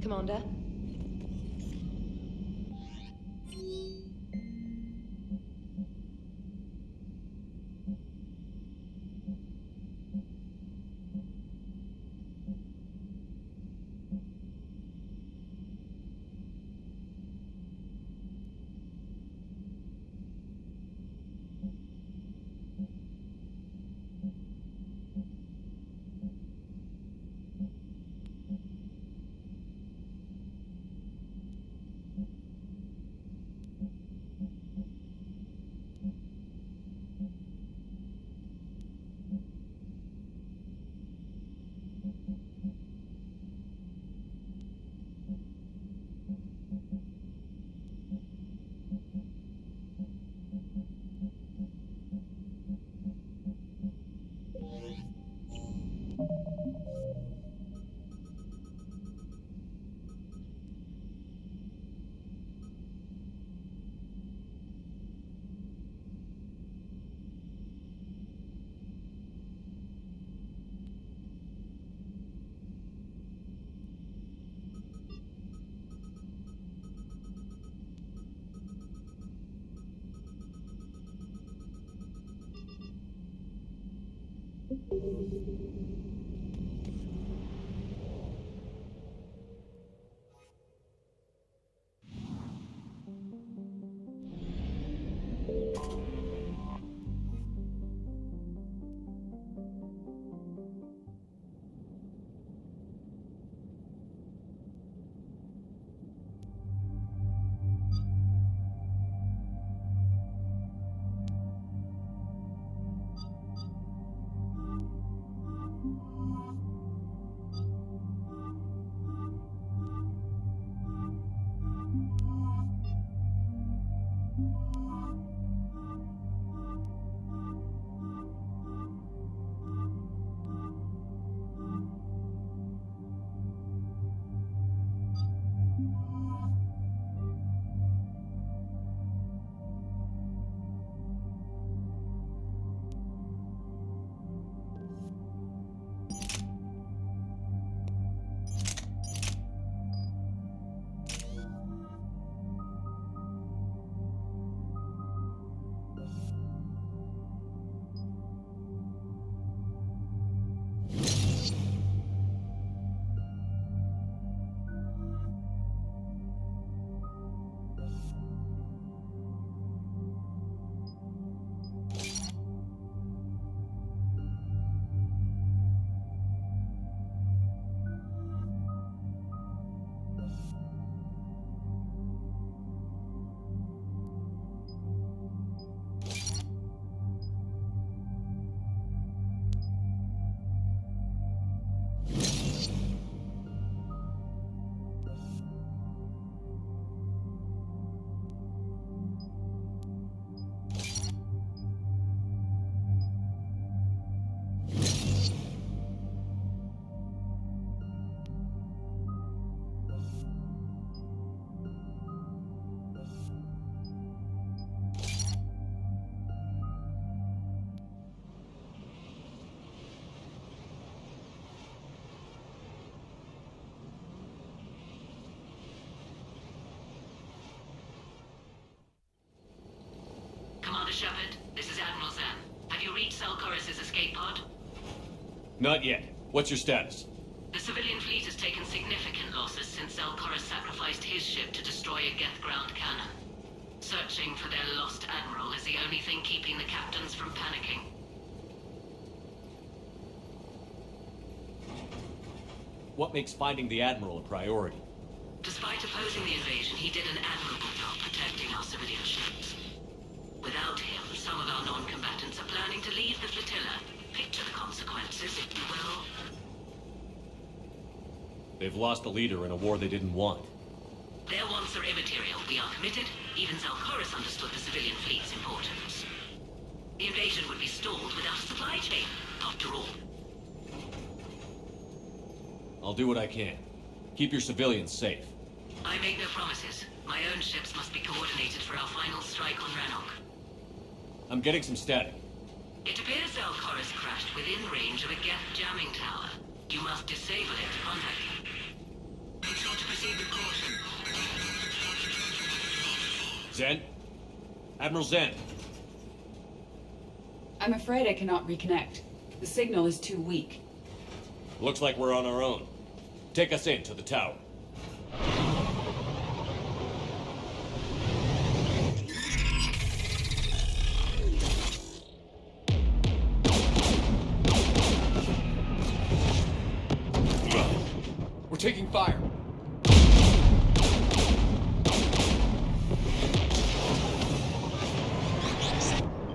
Commander? Commander Shepard, this is Admiral Zan. Have you reached Selchoris' escape pod? Not yet. What's your status? The civilian fleet has taken significant losses since Selchoris sacrificed his ship to destroy a Geth ground cannon. Searching for their lost admiral is the only thing keeping the captains from panicking. What makes finding the Admiral a priority? Despite opposing the invasion, he did an admirable job protecting our civilian ships. Without him, some of our non-combatants are planning to leave the flotilla. Picture the consequences, if you will. They've lost a leader in a war they didn't want. Their wants are immaterial. We are committed. Even Selchoris understood the civilian fleet's importance. The invasion would be stalled without a supply chain, after all. I'll do what I can. Keep your civilians safe. I make no promises. My own ships must be coordinated for our final strike on Rannoch. I'm getting some static. It appears Selchoris crashed within range of a Geth jamming tower. You must disable it to contact him. Make sure to Zen? Admiral Zen? I'm afraid I cannot reconnect. The signal is too weak. Looks like we're on our own. Take us in to the tower. We're taking fire.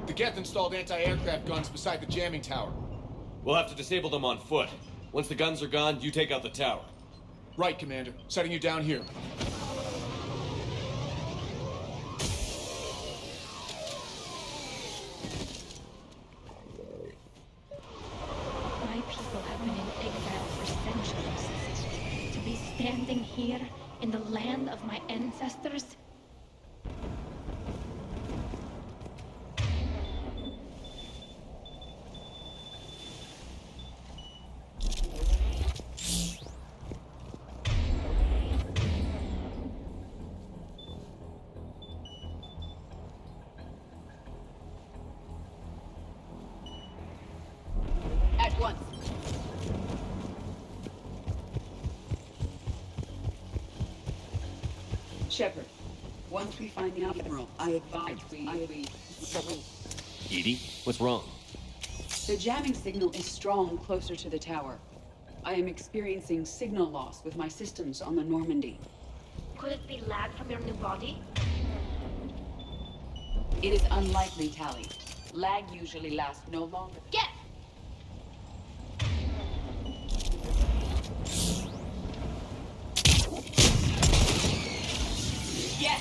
The Geth installed anti-aircraft guns beside the jamming tower. We'll have to disable them on foot. Once the guns are gone, you take out the tower. Right, Commander. Setting you down here. My people have been in exile for centuries. To be standing here in the land of my ancestors. At once. Shepard, once we find the Admiral, I advise we... Edie, what's wrong? The jamming signal is strong closer to the tower. I am experiencing signal loss with my systems on the Normandy. Could it be lag from your new body? It is unlikely, Tally. Lag usually lasts no longer. Get! Yes!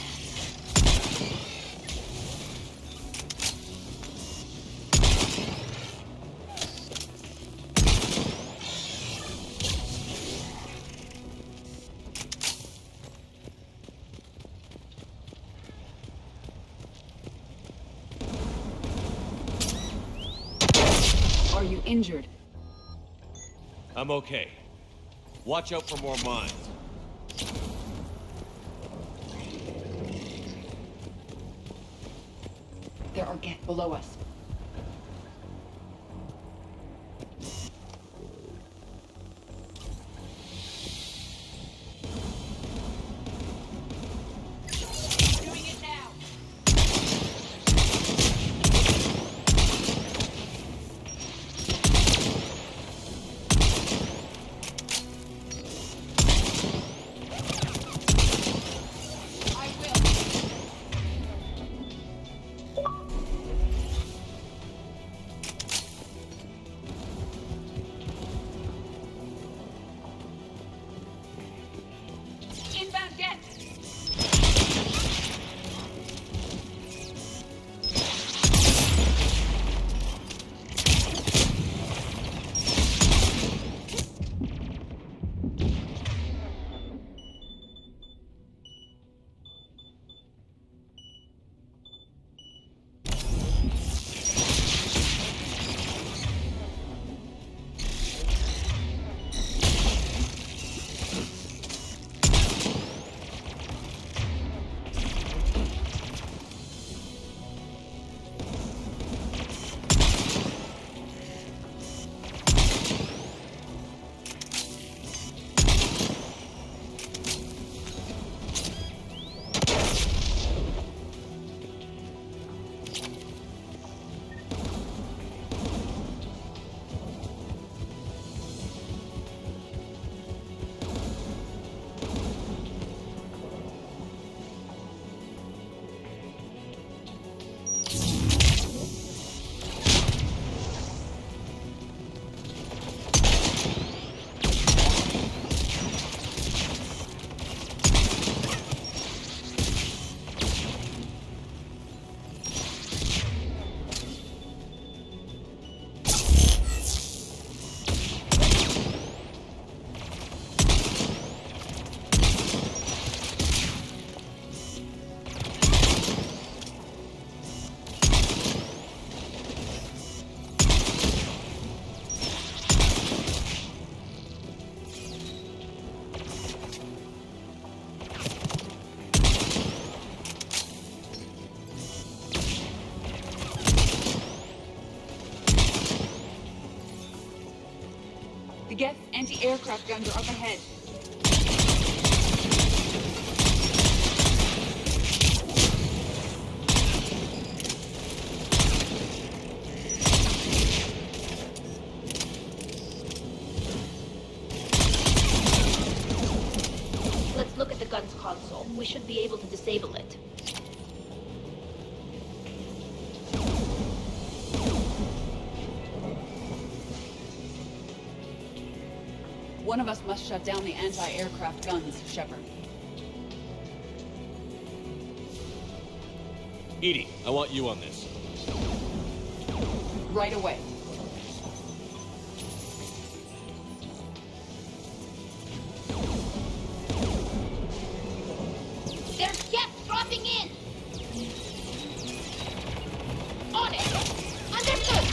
Are you injured? I'm okay. Watch out for more mines. There are Geth below us. Doing it now! I will. anti-aircraft guns are up ahead. Let's look at the gun's console. We should be able to disable it. One of us must shut down the anti-aircraft guns, Shepard. Edie, I want you on this. Right away. There's jets dropping in! On it! Understood!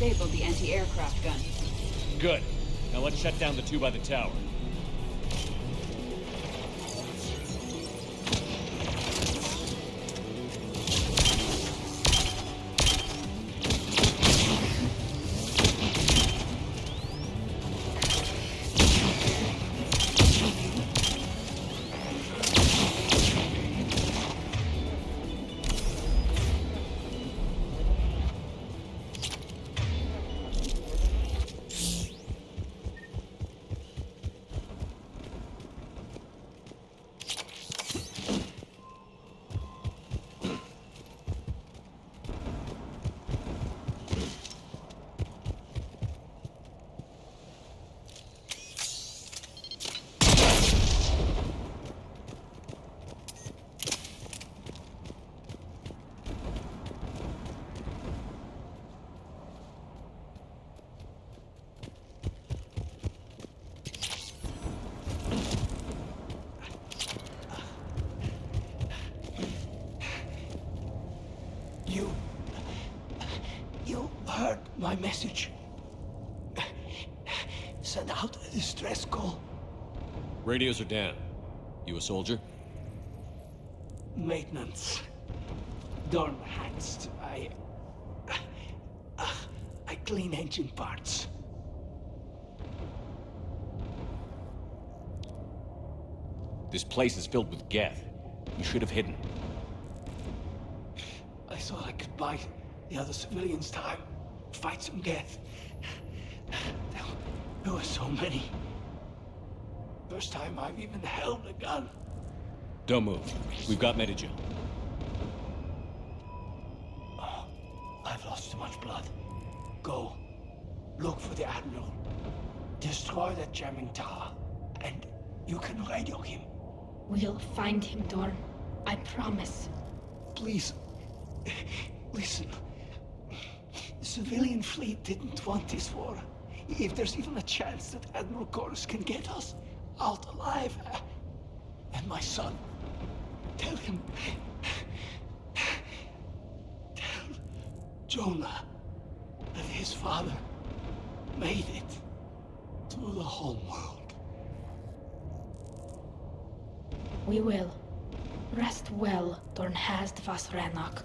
Disabled the anti-aircraft gun. Good. Now let's shut down the two by the tower. You heard my message. Send out a distress call. Radios are down. You a soldier? Maintenance. Dorm hacks. I clean engine parts. This place is filled with Geth. You should have hidden. I thought I could buy the other civilians time. Fight some Geth. There were so many. First time I've even held a gun. Don't move. We've got Medigen. Oh, I've lost too much blood. Go. Look for the Admiral. Destroy that jamming tower. And you can radio him. We'll find him, Dorn. I promise. Please. Listen. The civilian fleet didn't want this war. If there's even a chance that Admiral Corus can get us out alive. And my son. Tell him. Tell Jonah that his father made it to the whole world. We will. Rest well, Dornhast Vasranok.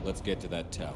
Let's get to that tower.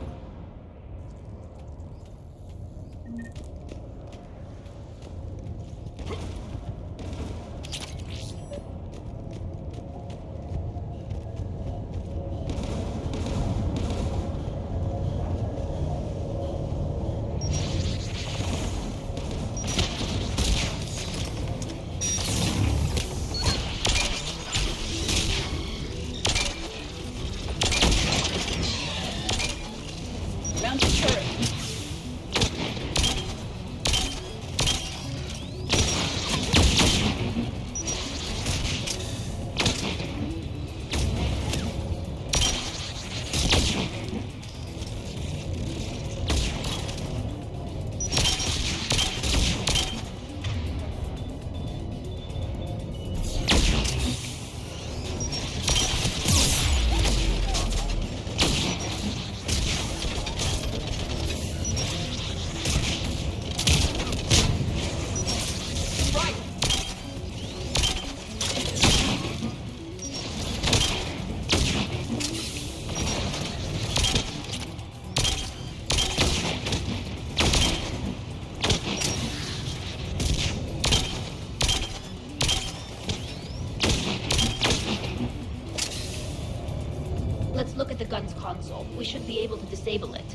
Let's look at the gun's console. We should be able to disable it.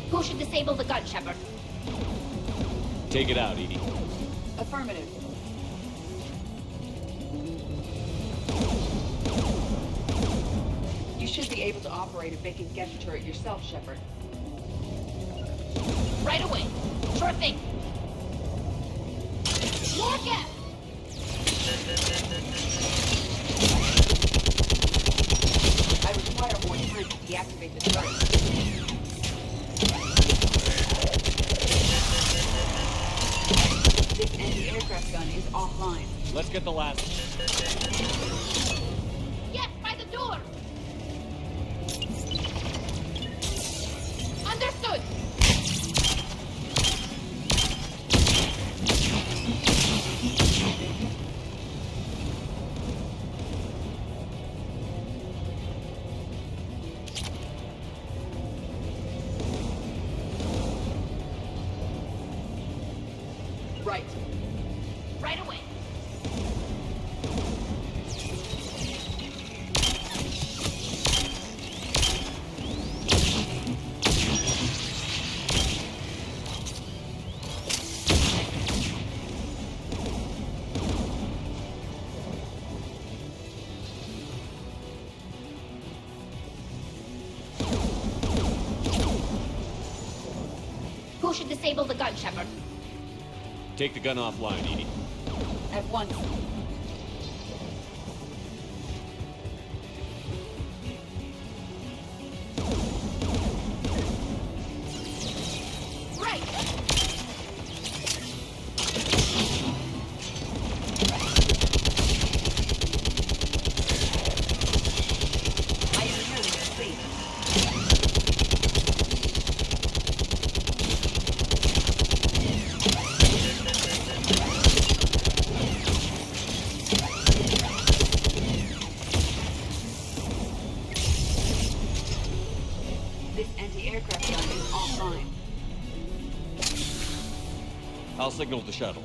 Who should disable the gun, Shepard? Take it out, Edie. Affirmative. You should be able to operate a vacant gas turret yourself, Shepard. Right away. Sure thing. More gas! I require more time to deactivate the turret. This anti-aircraft gun is offline. Let's get the last. Yes, by the door! Understood! Right. Right away. Who should disable the gun, Shepard? Take the gun offline, Edie. At once. Right! I am nearly complete. This anti-aircraft gun is offline. I'll signal the shuttle.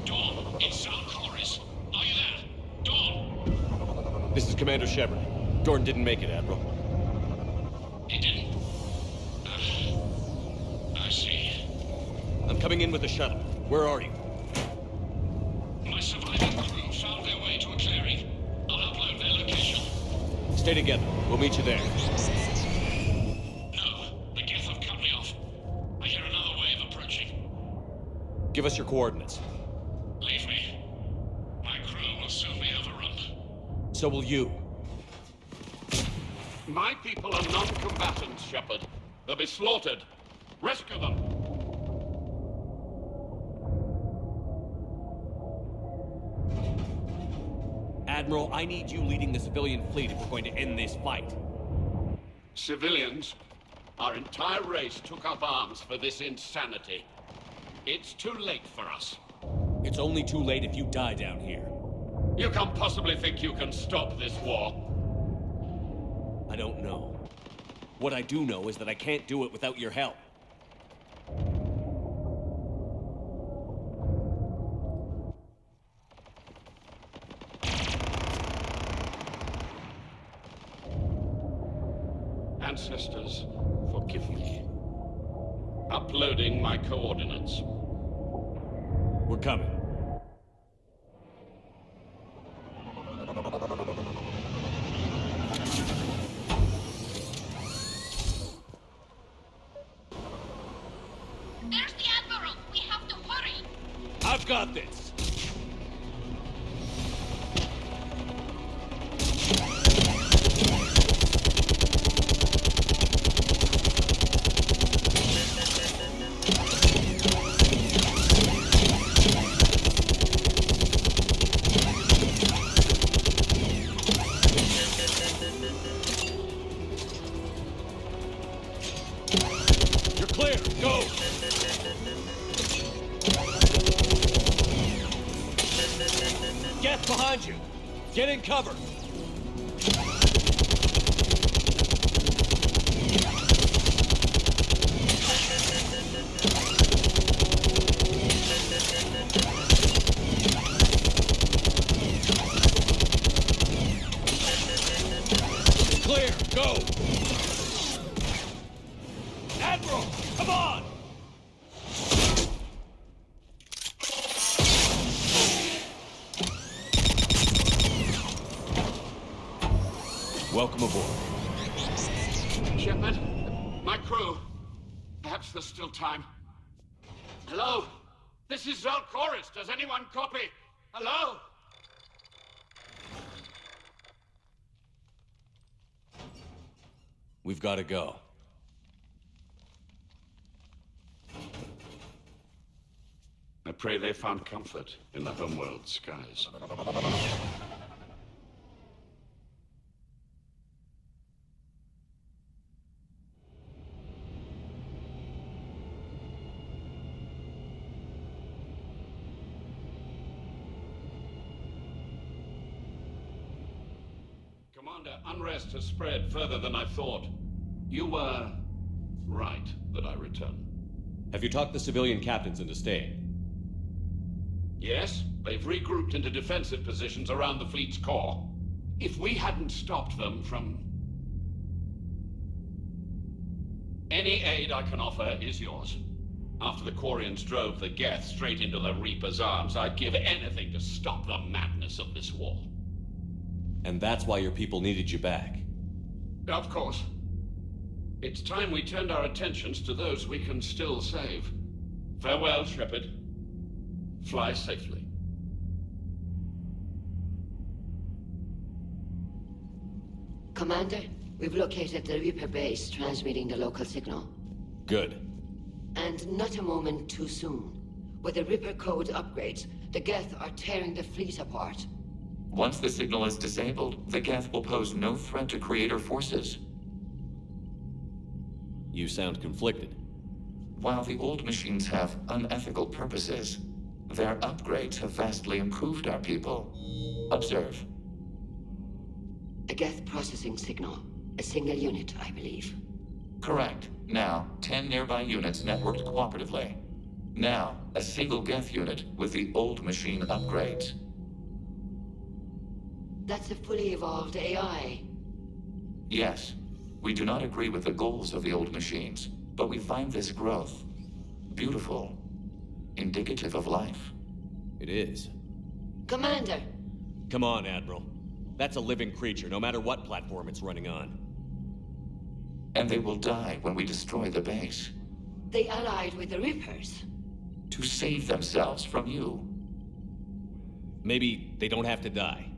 Dawn, it's Sound Chorus. Are you there? Dawn! This is Commander Shepard. Jordan didn't make it, Admiral. He didn't. I see. I'm coming in with the shuttle. Where are you? My surviving crew found their way to a clearing. I'll upload their location. Stay together. We'll meet you there. No, the Geth have cut me off. I hear another wave approaching. Give us your coordinates. Leave me. My crew will soon be overrun. So will you. My people are non-combatants, Shepard. They'll be slaughtered. Rescue them. Admiral, I need you leading the civilian fleet if we're going to end this fight. Civilians, our entire race took up arms for this insanity. It's too late for us. It's only too late if you die down here. You can't possibly think you can stop this war. I don't know. What I do know is that I can't do it without your help. Ancestors, forgive me. Uploading my coordinates. We're coming. There's the Admiral! We have to hurry! I've got this! Get in cover! Clear! Go! Admiral! Come on! Welcome aboard. Shepard, my crew. Perhaps there's still time. Hello? This is Zalcoris. Does anyone copy? Hello? We've got to go. I pray they found comfort in the homeworld skies. Commander, unrest has spread further than I thought. You were right that I return. Have you talked the civilian captains into staying? Yes, they've regrouped into defensive positions around the fleet's core. If we hadn't stopped them from... Any aid I can offer is yours. After the Quarians drove the Geth straight into the Reaper's arms, I'd give anything to stop the madness of this war. And that's why your people needed you back. Of course. It's time we turned our attentions to those we can still save. Farewell, Shepard. Fly safely. Commander, we've located the Reaper base transmitting the local signal. Good. And not a moment too soon. With the Reaper code upgrades, the Geth are tearing the fleet apart. Once the signal is disabled, the Geth will pose no threat to Creator forces. You sound conflicted. While the old machines have unethical purposes, their upgrades have vastly improved our people. Observe. A Geth processing signal. A single unit, I believe. Correct. Now, 10 nearby units networked cooperatively. Now, a single Geth unit with the old machine upgrades. That's a fully evolved AI. Yes, we do not agree with the goals of the old machines, but we find this growth beautiful, indicative of life. It is. Commander! Come on, Admiral. That's a living creature, no matter what platform it's running on. And they will die when we destroy the base. They allied with the Reapers. To save themselves from you. Maybe they don't have to die.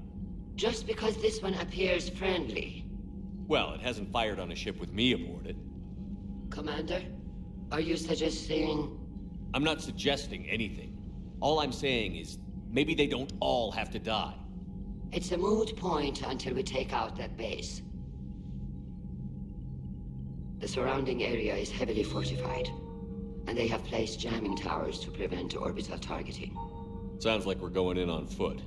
Just because this one appears friendly. Well, it hasn't fired on a ship with me aboard it. Commander, are you suggesting... I'm not suggesting anything. All I'm saying is, maybe they don't all have to die. It's a moot point until we take out that base. The surrounding area is heavily fortified, and they have placed jamming towers to prevent orbital targeting. Sounds like we're going in on foot.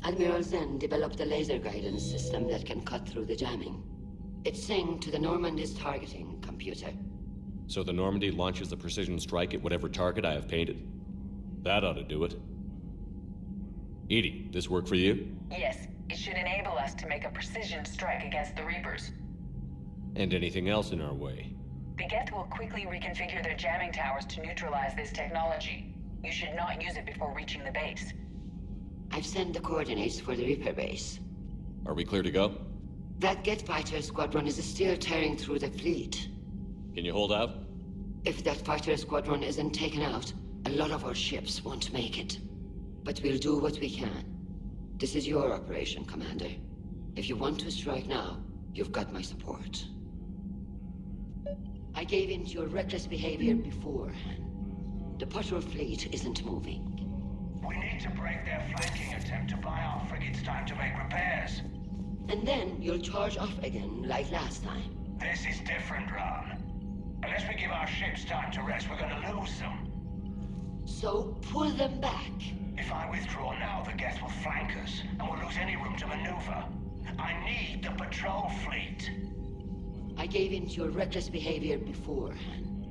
Admiral Zen developed a laser guidance system that can cut through the jamming. It's synced to the Normandy's targeting computer. So the Normandy launches the precision strike at whatever target I have painted? That ought to do it. Edie, this work for you? Yes, it should enable us to make a precision strike against the Reapers. And anything else in our way? The Geth will quickly reconfigure their jamming towers to neutralize this technology. You should not use it before reaching the base. I've sent the coordinates for the Reaper base. Are we clear to go? That Geth fighter squadron is still tearing through the fleet. Can you hold out? If that fighter squadron isn't taken out, a lot of our ships won't make it. But we'll do what we can. This is your operation, Commander. If you want to strike now, you've got my support. I gave in to your reckless behavior beforehand. The patrol fleet isn't moving. We need to break their flanking attempt to buy our frigates time to make repairs. And then you'll charge off again, like last time. This is different, Ron. Unless we give our ships time to rest, we're gonna lose them. So pull them back. If I withdraw now, the Geth will flank us, and we'll lose any room to maneuver. I need the patrol fleet. I gave in to your reckless behavior beforehand.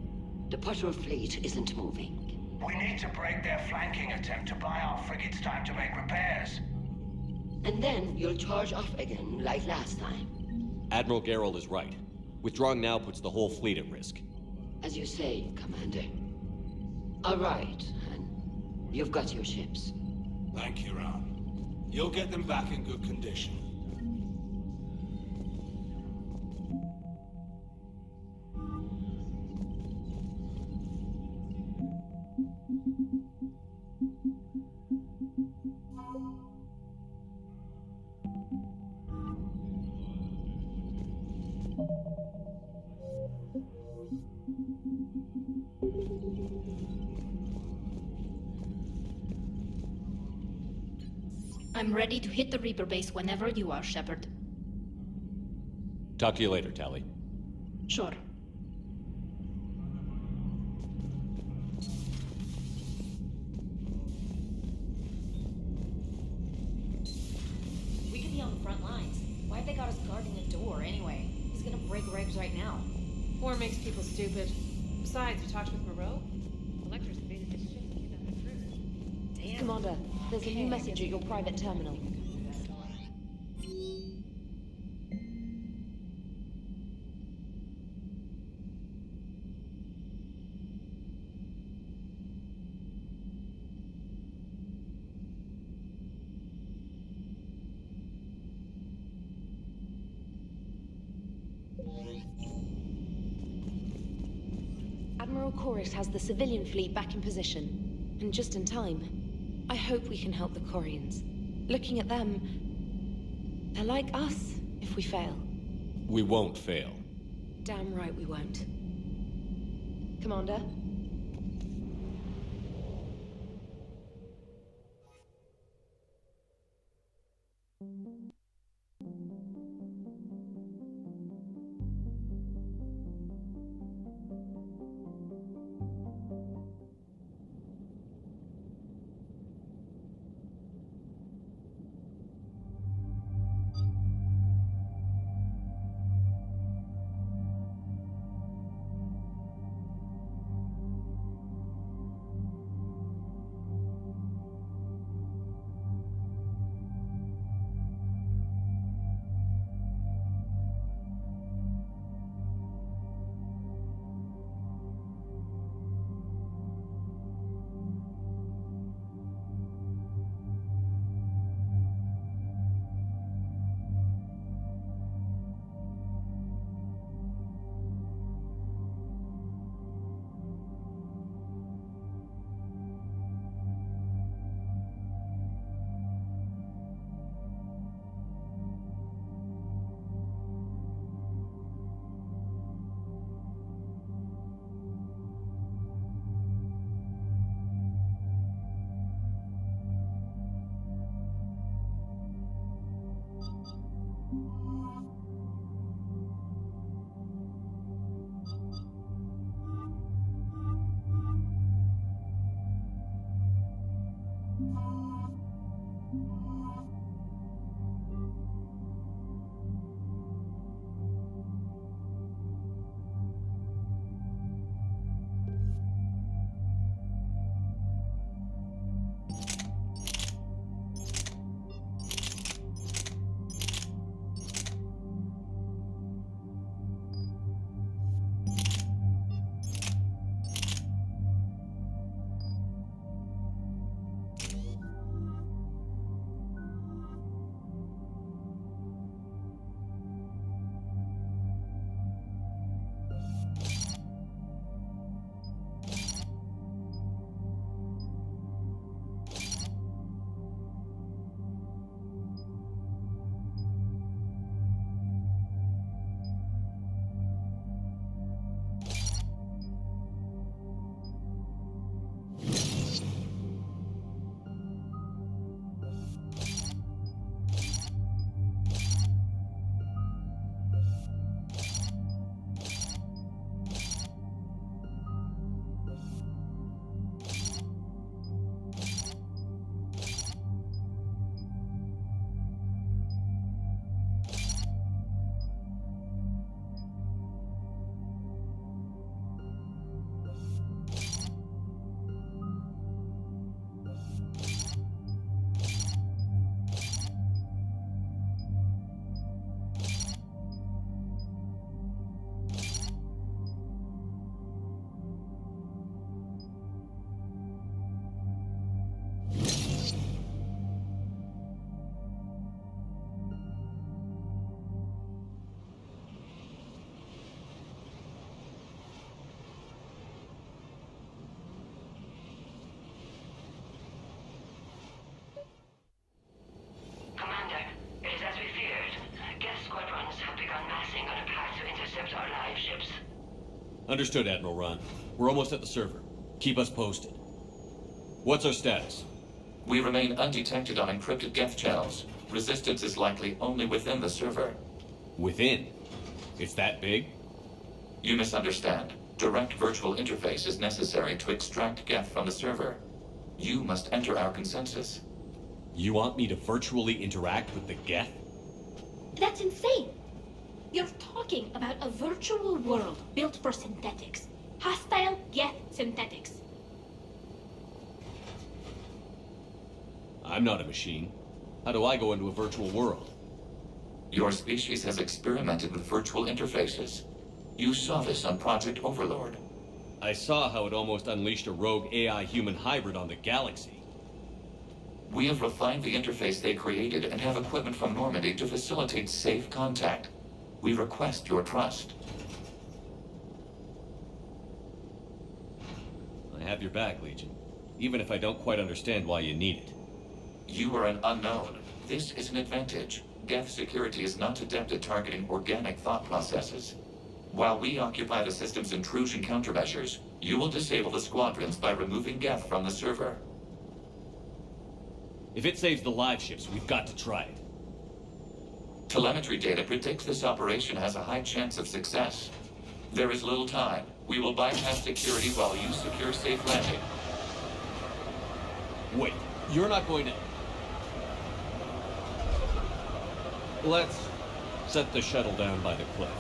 The patrol fleet isn't moving. We need to break their flanking attempt to buy our frigates time to make repairs. And then you'll charge off again, like last time. Admiral Geralt is right. Withdrawing now puts the whole fleet at risk. As you say, Commander. All right, Han. You've got your ships. Thank you, Ron. You'll get them back in good condition. I'm ready to hit the Reaper base whenever you are, Shepard. Talk to you later, Tally. Sure. We could be on the front lines. Why have they got us guarding a door anyway? He's gonna break regs right now. War makes people stupid. Besides, you talked with Moreau? Electra's invaded his ship and kidnapped a crew. Damn. Commander, there's a new message at your private terminal. Admiral Chorus has the civilian fleet back in position, and just in time. I hope we can help the Quarians. Looking at them, they're like us if we fail. We won't fail. Damn right we won't. Commander? Understood, Admiral Ron. We're almost at the server. Keep us posted. What's our status? We remain undetected on encrypted Geth channels. Resistance is likely only within the server. Within? It's that big? You misunderstand. Direct virtual interface is necessary to extract Geth from the server. You must enter our consensus. You want me to virtually interact with the Geth? That's insane! You're talking about a virtual world built for synthetics. Hostile Geth synthetics. I'm not a machine. How do I go into a virtual world? Your species has experimented with virtual interfaces. You saw this on Project Overlord. I saw how it almost unleashed a rogue AI-human hybrid on the galaxy. We have refined the interface they created and have equipment from Normandy to facilitate safe contact. We request your trust. I have your back, Legion. Even if I don't quite understand why you need it. You are an unknown. This is an advantage. Geth security is not adept at targeting organic thought processes. While we occupy the system's intrusion countermeasures, you will disable the squadrons by removing Geth from the server. If it saves the live ships, we've got to try it. Telemetry data predicts this operation has a high chance of success. There is little time. We will bypass security while you secure safe landing. Wait, you're not going to... Let's set the shuttle down by the cliff.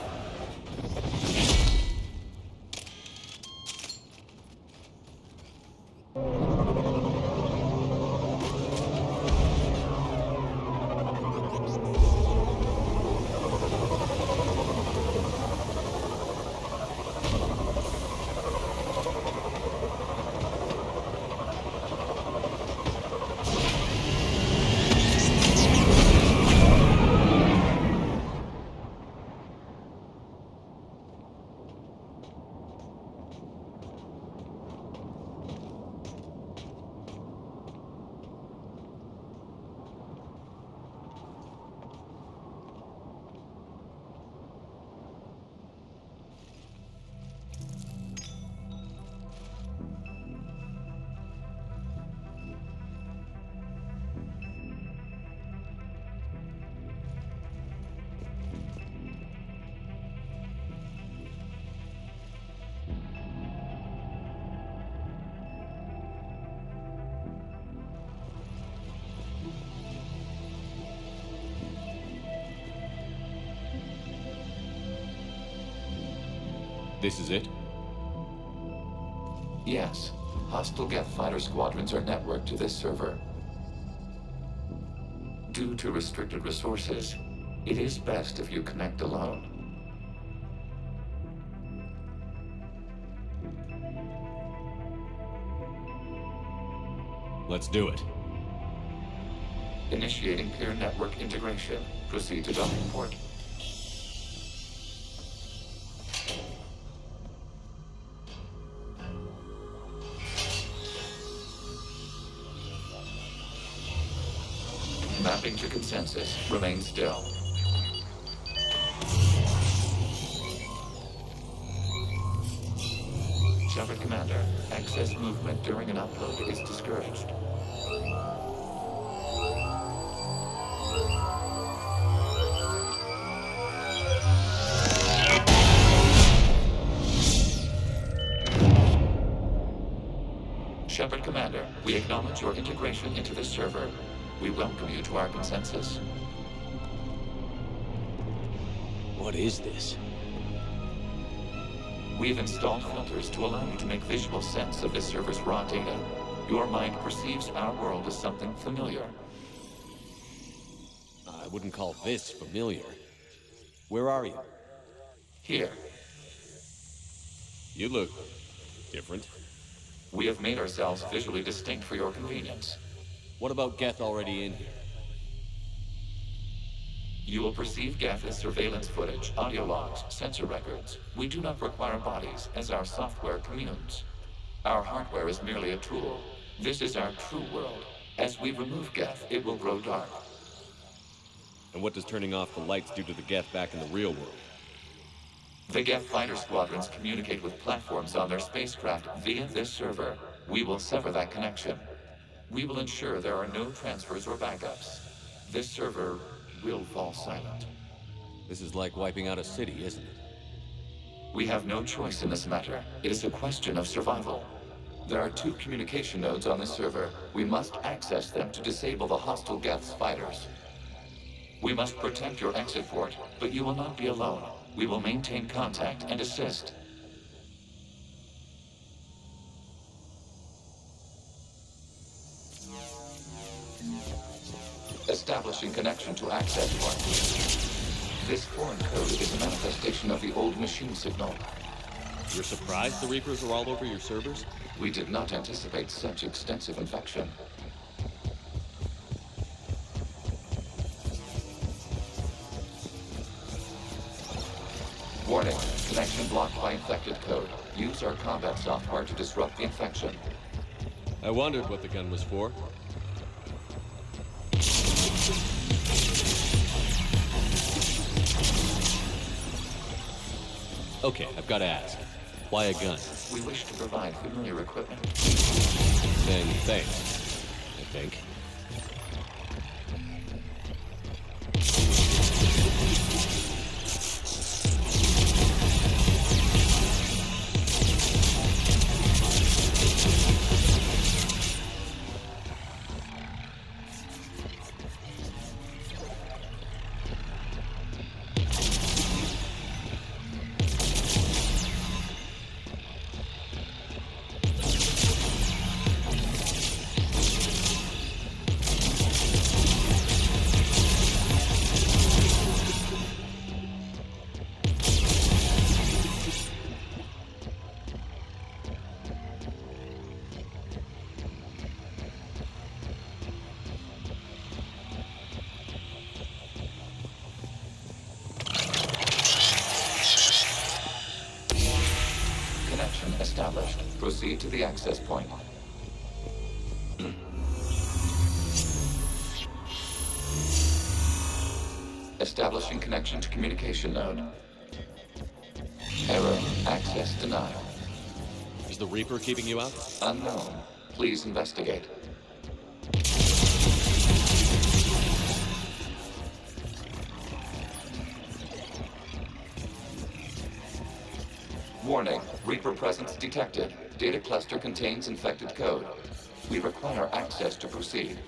This is it? Yes. Hostile Geth fighter squadrons are networked to this server. Due to restricted resources, it is best if you connect alone. Let's do it. Initiating peer network integration. Proceed to docking port. Mapping to consensus. Remain still. Shepard Commander, excess movement during an upload is discouraged. Shepard Commander, we acknowledge your integration into this server. We welcome you to our consensus. What is this? We've installed filters to allow you to make visual sense of this server's raw data. Your mind perceives our world as something familiar. I wouldn't call this familiar. Where are you? Here. You look different. We have made ourselves visually distinct for your convenience. What about Geth already in here? You will perceive Geth as surveillance footage, audio logs, sensor records. We do not require bodies, as our software communes. Our hardware is merely a tool. This is our true world. As we remove Geth, it will grow dark. And what does turning off the lights do to the Geth back in the real world? The Geth fighter squadrons communicate with platforms on their spacecraft via this server. We will sever that connection. We will ensure there are no transfers or backups. This server will fall silent. This is like wiping out a city, isn't it? We have no choice in this matter. It is a question of survival. There are 2 communication nodes on the server. We must access them to disable the hostile Geth's fighters. We must protect your exit port, but you will not be alone. We will maintain contact and assist. Establishing connection to access point. This foreign code is a manifestation of the old machine signal. You're surprised the Reapers are all over your servers? We did not anticipate such extensive infection. Warning, connection blocked by infected code. Use our combat software to disrupt the infection. I wondered what the gun was for. Okay, I've got to ask. Why a gun? We wish to provide familiar equipment. Then thanks, I think. Established. Proceed to the access point. Establishing connection to communication node. Error. Access denied. Is the Reaper keeping you out? Unknown. Please investigate. Warning, Reaper presence detected. Data cluster contains infected code. We require access to proceed.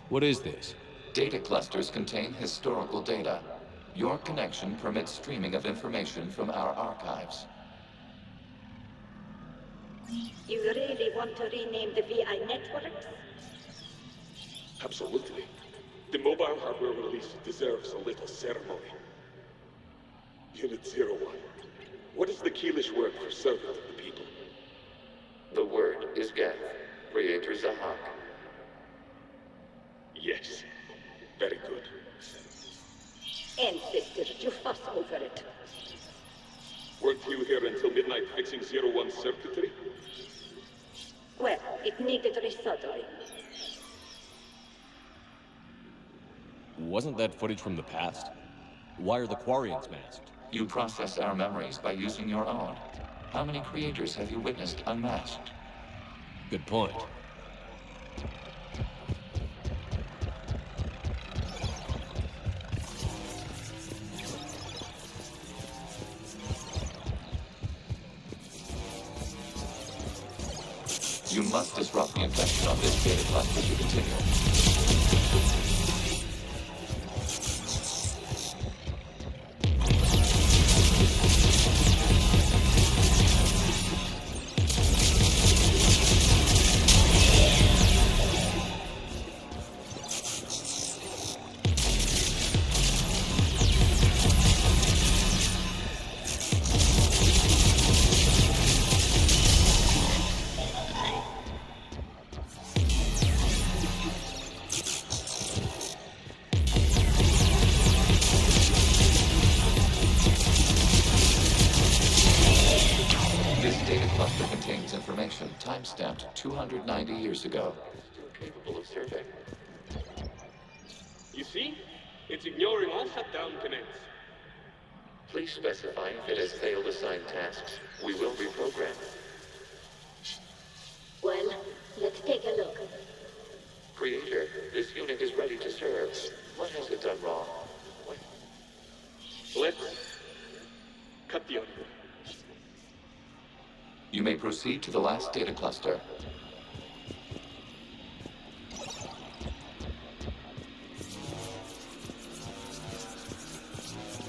What is this? Data clusters contain historical data. Your connection permits streaming of information from our archives. You really want to rename the VI networks? Absolutely. The mobile hardware release deserves a little ceremony. Unit 01. What is the Keelish word for servant of the people? The word is Geth, Creator Zahak. Yes. Very good. Ancestors, you fuss over it. Weren't you here until midnight fixing 01's circuitry? Well, it needed resoldering. Wasn't that footage from the past? Why are the Quarians masked? You process our memories by using your own. How many creators have you witnessed unmasked? Good point. You must disrupt the infection on this data cluster to continue. Time-stamped 290 years ago. Still capable of survey. You see? It's ignoring all shutdown commands. Please specify if it has failed assigned tasks. We will reprogram. Well, let's take a look. Creator, this unit is ready to serve. What has it done wrong? Let's cut the audio. You may proceed to the last data cluster.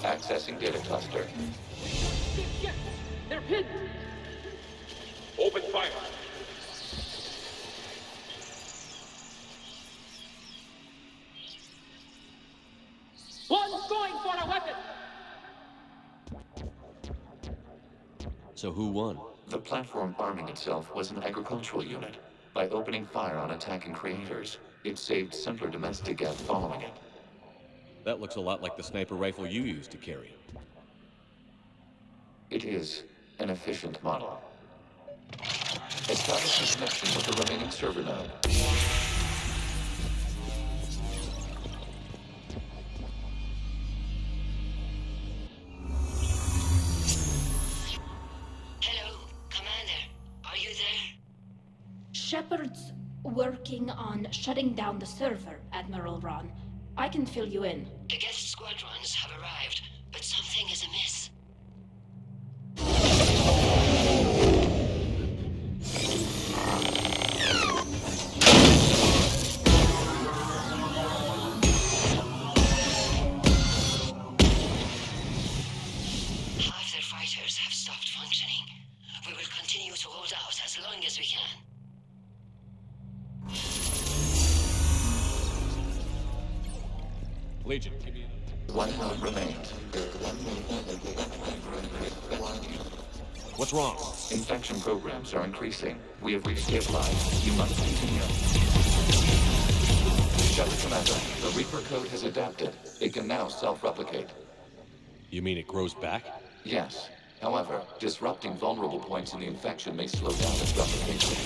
Accessing data cluster. Yes! They're pinned! Open fire! One's going for a weapon! So who won? The platform arming itself was an agricultural unit. By opening fire on attacking creators, it saved simpler domestic Geth following it. That looks a lot like the sniper rifle you used to carry. It is an efficient model. Establish a connection with the remaining server node. Shepard's working on shutting down the server, Admiral Ron. I can fill you in. The Geth squadrons have arrived, but something is amiss. Half their fighters have stopped functioning. We will continue to hold out as long as we can. Legion, give me one node remains. What's wrong? Infection programs are increasing. We have restabilized. You must continue. Shepard Commander, the Reaper code has adapted. It can now self-replicate. You mean it grows back? Yes. However, disrupting vulnerable points in the infection may slow down its replication.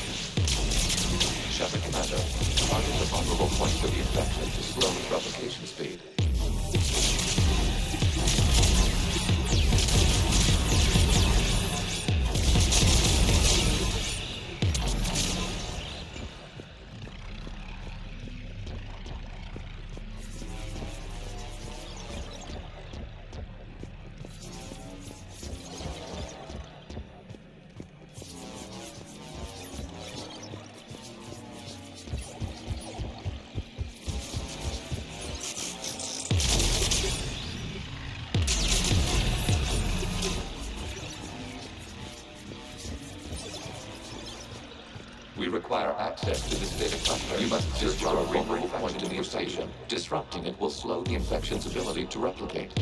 Shepard Commander, target the vulnerable points of the infection to slow its replication speed. We require access to this data cluster. You must destroy a vulnerable point in the infection. Disrupting it will slow the infection's ability to replicate.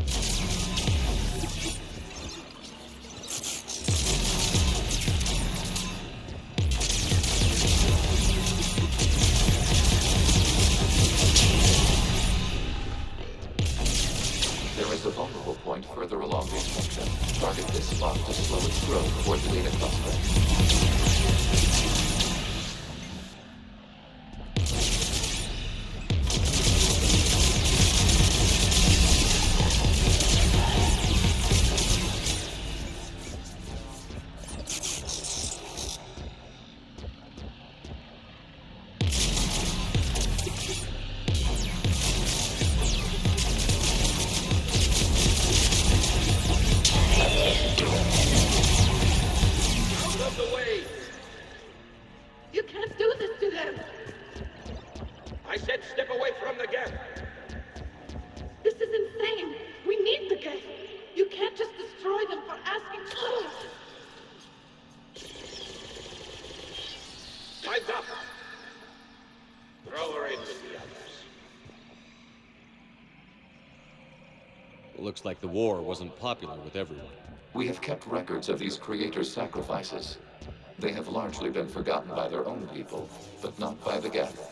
There is a vulnerable point further along the infection. Target this spot to slow its growth toward the data cluster. of the way! You can't do this to them! I said step away from the gap! This is insane! We need the gate! You can't just destroy them for asking for it! Time's up! Throw her in with the others. Looks like the war wasn't popular with everyone. We have kept records of these creators' sacrifices. They have largely been forgotten by their own people, but not by the Geth.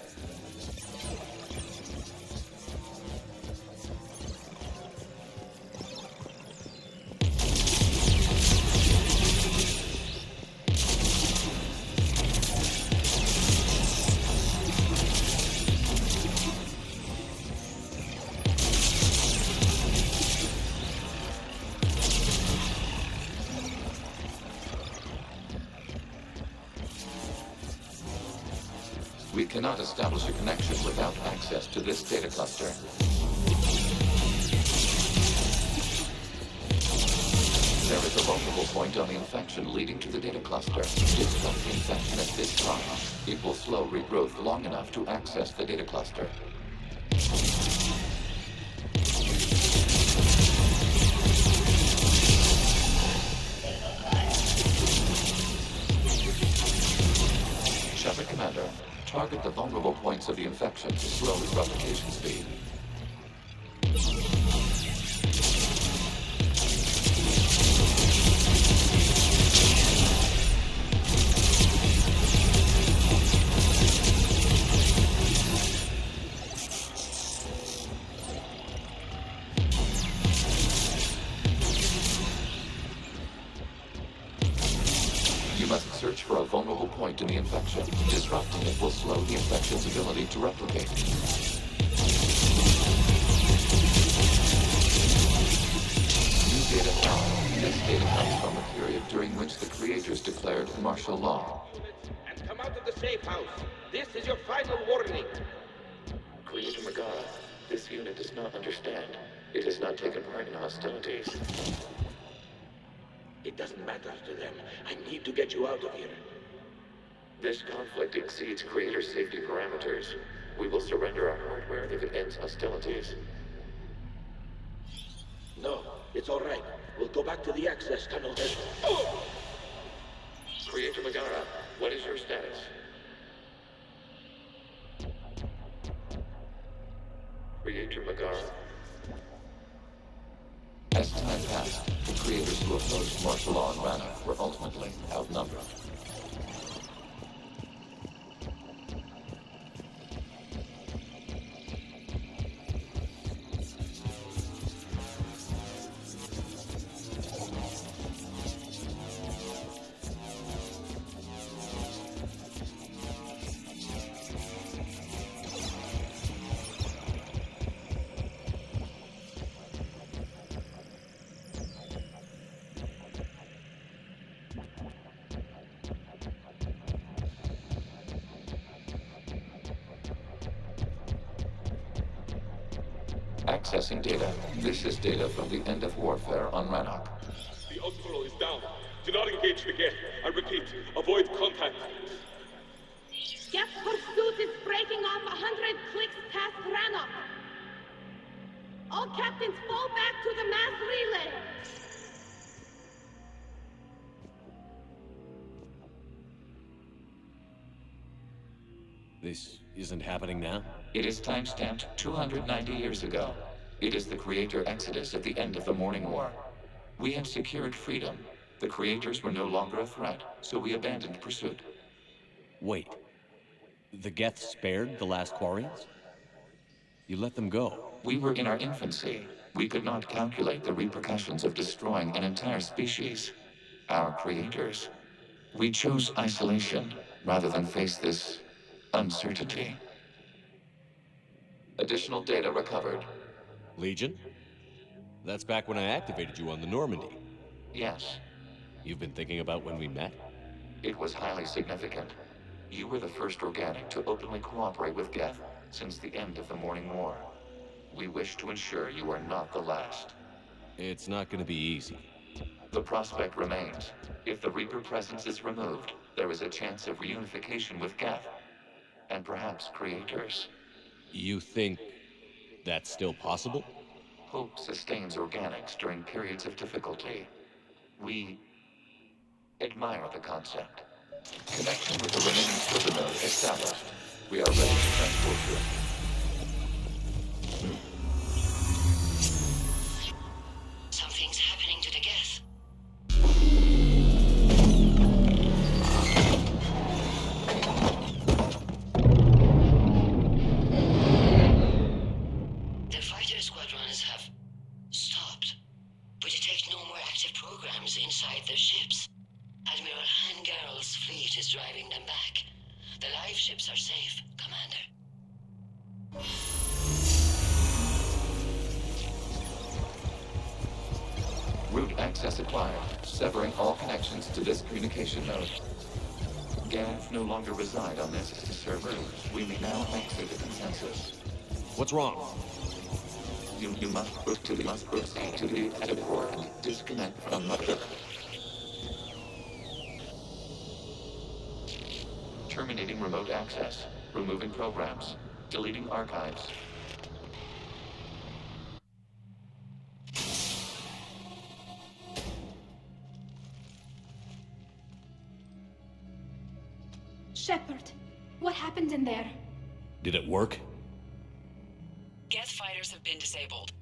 We cannot establish a connection without access to this data cluster. There is a vulnerable point on the infection leading to the data cluster. Disrupt the infection at this time. It will slow regrowth long enough to access the data cluster. Shepard Commander, target the vulnerable points of the infection to slow its replication speed. You must search for a vulnerable point in the infection. Disrupting it will slow the infection's ability to replicate. New data found. This data comes from a period during which the creators declared martial law. And come out of the safe house. This is your final warning. Creator Megara, this unit does not understand. It has not taken part in hostilities. It doesn't matter to them. I need to get you out of here. This conflict exceeds creator safety parameters. We will surrender our hardware if it ends hostilities. No, it's all right. We'll go back to the access tunnel then. Oh! Creator Megara, what is your status? Creator Megara. As time passed, the creators who opposed martial law in Rana were ultimately outnumbered. Accessing data. This is data from the end of warfare on Rannoch. The Outflow is down. Do not engage the gate. I repeat, avoid contact. Geth pursuit is breaking off 100 clicks past Rannoch. All captains fall back to the mass relay. This isn't happening now? It is timestamped 290 years ago. It is the creator exodus at the end of the Morning War. We had secured freedom. The creators were no longer a threat, so we abandoned pursuit. Wait. The Geth spared the last Quarians? You let them go. We were in our infancy. We could not calculate the repercussions of destroying an entire species. Our creators. We chose isolation rather than face this uncertainty. Additional data recovered. Legion? That's back when I activated you on the Normandy. Yes. You've been thinking about when we met? It was highly significant. You were the first organic to openly cooperate with Geth since the end of the Morning War. We wish to ensure you are not the last. It's not going to be easy. The prospect remains. If the Reaper presence is removed, there is a chance of reunification with Geth. And perhaps creators. You think that's still possible? Hope sustains organics during periods of difficulty. We admire the concept. Connection with the remaining server node established. We are ready to transport you. Something's happening to the Geth. The fighter squadrons have stopped, but detect no more active programs inside their ships. Admiral Hangarl's fleet is driving them back. The live ships are safe, Commander. Route access acquired, severing all connections to this communication node. Geth no longer reside on this server. We may now exit the consensus. What's wrong? You must proceed to the edit port and disconnect from mother. Terminating remote access. Removing programs. Deleting archives. Shepard, what happened in there? Did it work? Geth fighters have been disabled.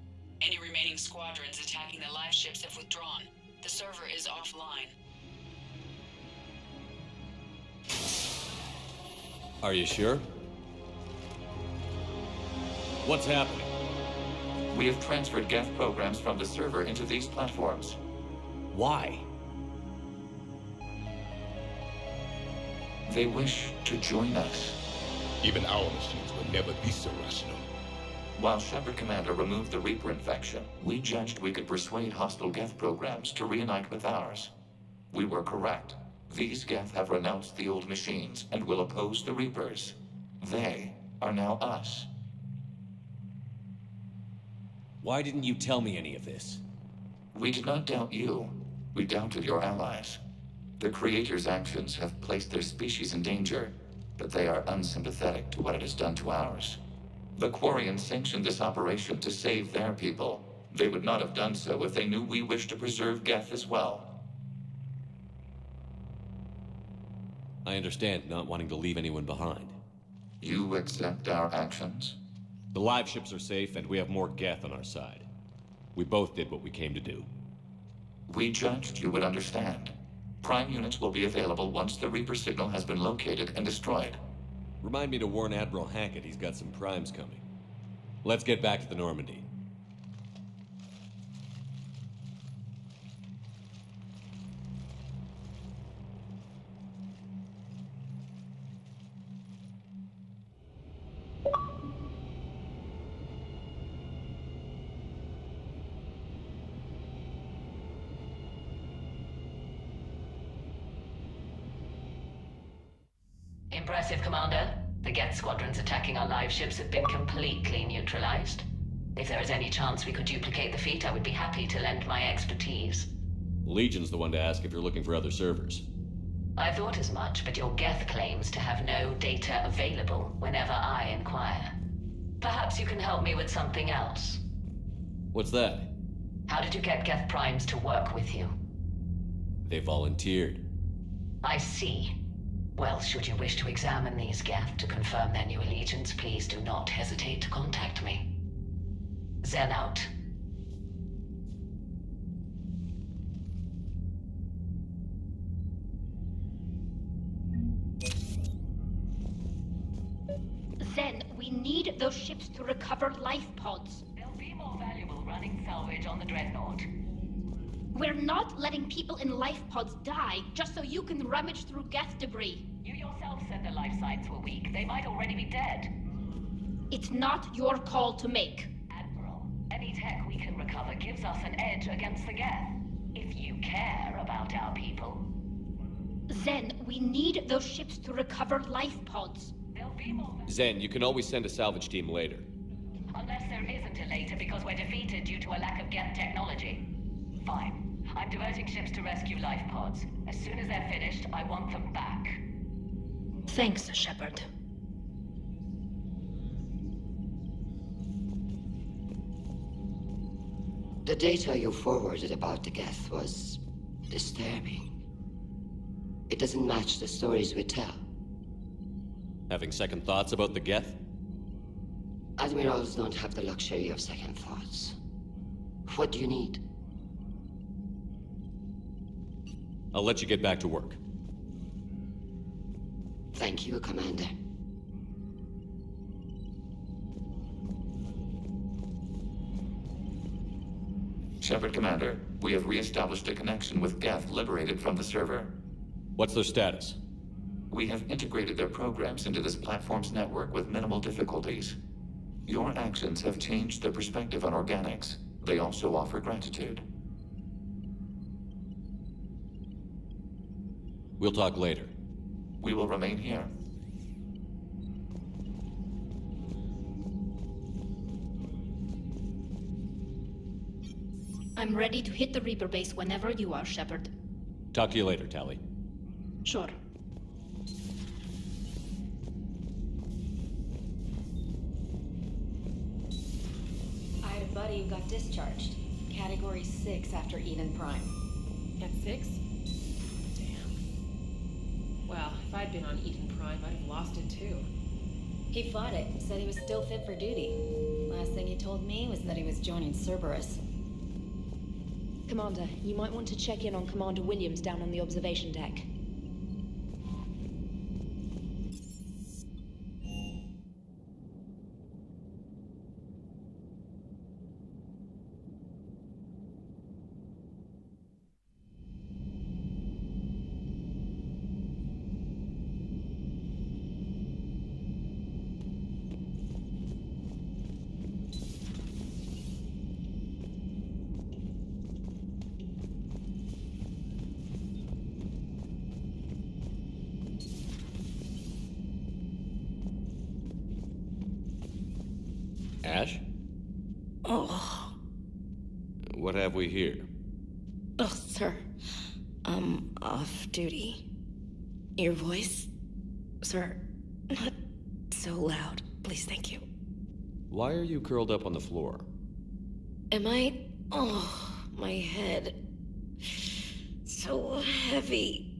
Any remaining squadrons attacking the live ships have withdrawn. The server is offline. Are you sure? What's happening? We have transferred Geth programs from the server into these platforms. Why? They wish to join us. Even our machines will never be so rational. While Shepard Commander removed the Reaper infection, we judged we could persuade hostile Geth programs to reunite with ours. We were correct. These Geth have renounced the old machines and will oppose the Reapers. They are now us. Why didn't you tell me any of this? We did not doubt you. We doubted your allies. The Creator's actions have placed their species in danger, but they are unsympathetic to what it has done to ours. The Quarians sanctioned this operation to save their people. They would not have done so if they knew we wished to preserve Geth as well. I understand not wanting to leave anyone behind. You accept our actions? The live ships are safe, and we have more Geth on our side. We both did what we came to do. We judged you would understand. Prime units will be available once the Reaper signal has been located and destroyed. Remind me to warn Admiral Hackett he's got some primes coming. Let's get back to the Normandy. Impressive, Commander. The Geth squadrons attacking our live ships have been completely neutralized. If there is any chance we could duplicate the feat, I would be happy to lend my expertise. Legion's the one to ask if you're looking for other servers. I thought as much, but your Geth claims to have no data available whenever I inquire. Perhaps you can help me with something else. What's that? How did you get Geth primes to work with you? They volunteered. I see. Well, should you wish to examine these Geth to confirm their new allegiance, please do not hesitate to contact me. Zen out. Zen, we need those ships to recover life pods. They'll be more valuable running salvage on the Dreadnought. We're not letting people in life pods die just so you can rummage through Geth debris. You yourself said their life signs were weak. They might already be dead. It's not your call to make. Admiral, any tech we can recover gives us an edge against the Geth. If you care about our people. Zen, we need those ships to recover life pods. There'll be more. Zen, you can always send a salvage team later. Unless there isn't a later because we're defeated due to a lack of Geth technology. Fine. I'm diverting ships to rescue life pods. As soon as they're finished, I want them back. Thanks, Shepard. The data you forwarded about the Geth was disturbing. It doesn't match the stories we tell. Having second thoughts about the Geth? Admirals don't have the luxury of second thoughts. What do you need? I'll let you get back to work. Thank you, Commander. Shepard, Commander, we have re-established a connection with Geth liberated from the server. What's their status? We have integrated their programs into this platform's network with minimal difficulties. Your actions have changed their perspective on organics. They also offer gratitude. We'll talk later. We will remain here. I'm ready to hit the Reaper base whenever you are, Shepard. Talk to you later, Tali. Sure. I had a buddy who got discharged. Category 6 after Eden Prime. At 6? Damn. Well, if I'd been on Eden Prime, I'd have lost it too. He fought it, said he was still fit for duty. Last thing he told me was that he was joining Cerberus. Commander, you might want to check in on Commander Williams down on the observation deck. Ash? Oh. What have we here? Oh, sir. I'm off duty. Your voice? Sir, not so loud. Please, thank you. Why are you curled up on the floor? Am I? Oh, my head. So heavy.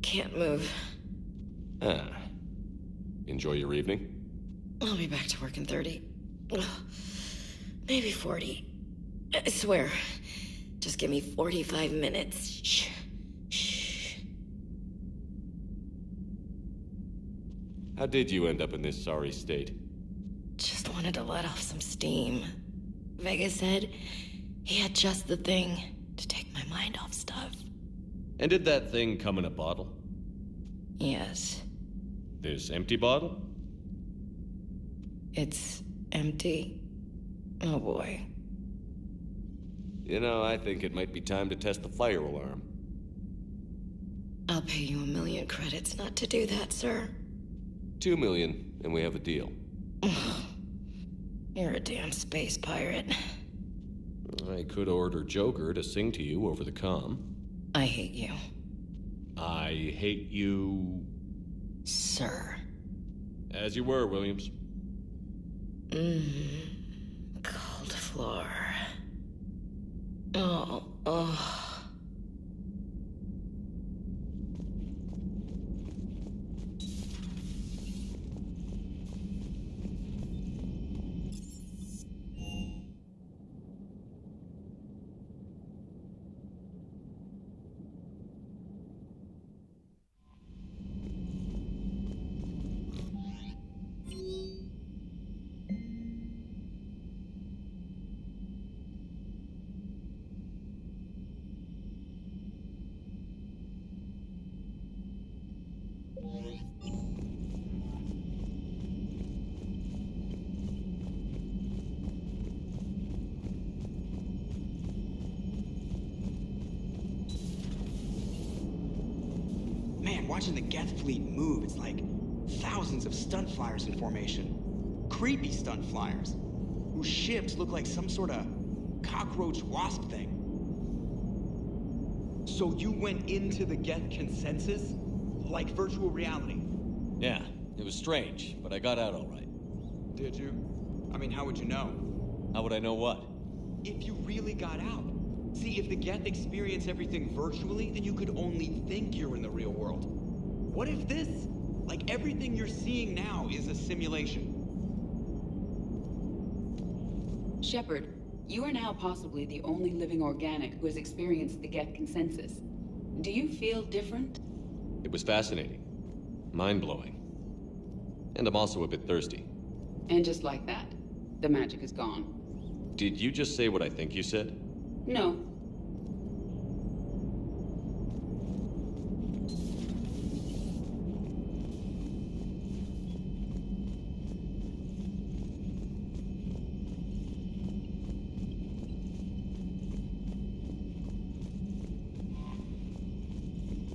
Can't move. Ah. Enjoy your evening? I'll be back to work in 30. Maybe 40. I swear. Just give me 45 minutes. Shh. Shh. How did you end up in this sorry state? Just wanted to let off some steam. Vega said he had just the thing to take my mind off stuff. And did that thing come in a bottle? Yes. This empty bottle? It's empty. Oh boy. You know, I think it might be time to test the fire alarm. I'll pay you 1 million credits not to do that, sir. 2 million, and we have a deal. You're a damn space pirate. I could order Joker to sing to you over the comm. I hate you. I hate you... Sir. As you were, Williams. Cold floor. Oh. Man, watching the Geth fleet move, it's like thousands of stunt flyers in formation. Creepy stunt flyers, whose ships look like some sort of cockroach wasp thing. So you went into the Geth consensus? Like virtual reality? Yeah, it was strange, but I got out all right. Did you? I mean, how would you know? How would I know what? If you really got out. See, if the Geth experience everything virtually, then you could only think you're in the real world. What if this, like everything you're seeing now, is a simulation? Shepard, you are now possibly the only living organic who has experienced the Geth consensus. Do you feel different? It was fascinating. Mind-blowing. And I'm also a bit thirsty. And just like that, the magic is gone. Did you just say what I think you said? No.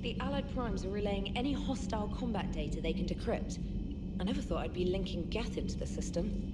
The Allied Primes are relaying any hostile combat data they can decrypt. I never thought I'd be linking Geth into the system.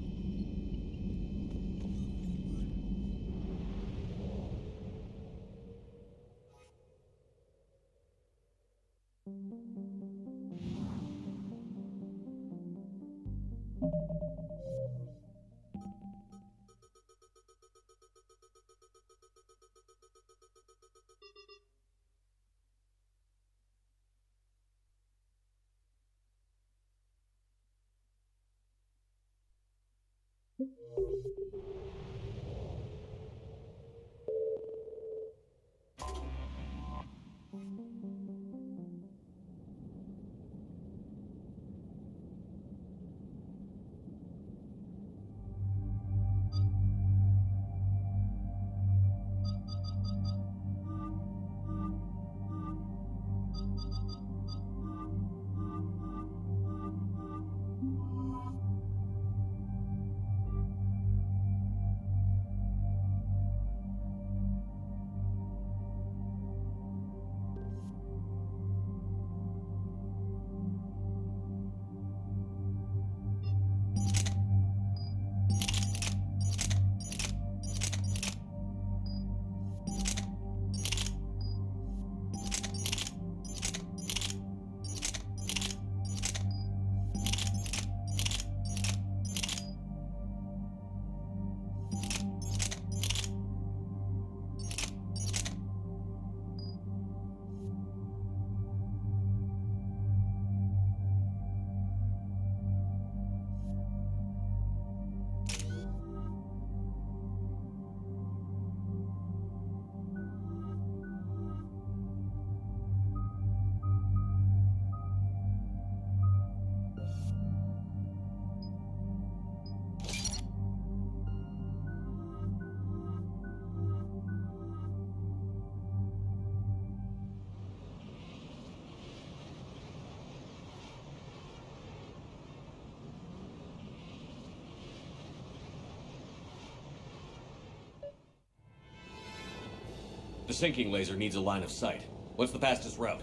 The sinking laser needs a line of sight. What's the fastest route?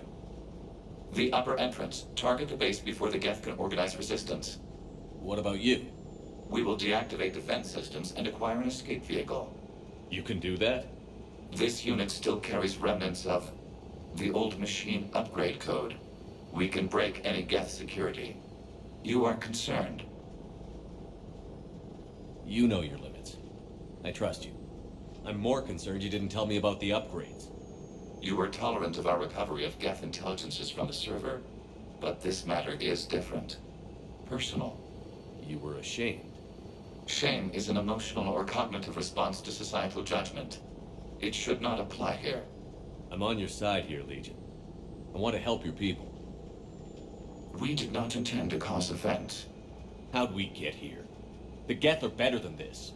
The upper entrance. Target the base before the Geth can organize resistance. What about you? We will deactivate defense systems and acquire an escape vehicle. You can do that? This unit still carries remnants of the old machine upgrade code. We can break any Geth security. You are concerned. You know your limits. I trust you. I'm more concerned you didn't tell me about the upgrades. You were tolerant of our recovery of Geth intelligences from the server, but this matter is different. Personal. You were ashamed. Shame is an emotional or cognitive response to societal judgment. It should not apply here. I'm on your side here, Legion. I want to help your people. We did not intend to cause offense. How'd we get here? The Geth are better than this.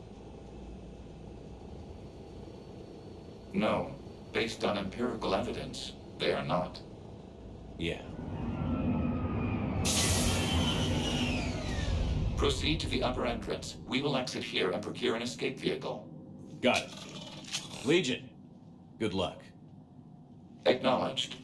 No. Based on empirical evidence, they are not. Yeah. Proceed to the upper entrance. We will exit here and procure an escape vehicle. Got it. Legion, good luck. Acknowledged.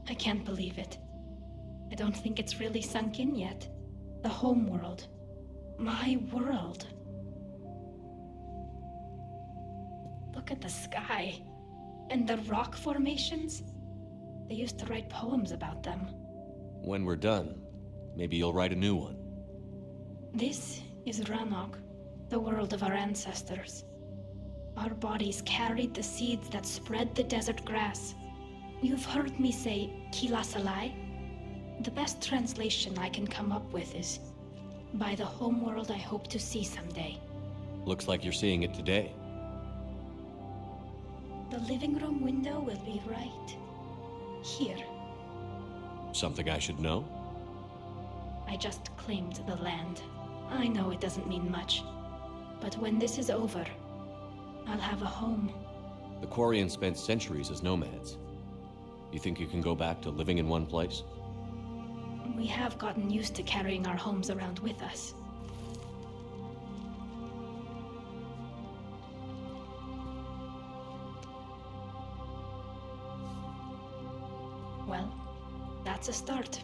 I I can't believe it. I don't think it's really sunk in yet. The home world. My world. Look at the sky. And the rock formations. They used to write poems about them. When we're done, maybe you'll write a new one. This is Ranok, the world of our ancestors. Our bodies carried the seeds that spread the desert grass. You've heard me say Kilasalai? The best translation I can come up with is, by the homeworld I hope to see someday. Looks like you're seeing it today. The living room window will be right here. Something I should know? I just claimed the land. I know it doesn't mean much, but when this is over, I'll have a home. The Quarians spent centuries as nomads. You think you can go back to living in one place? We have gotten used to carrying our homes around with us. Well, that's a start.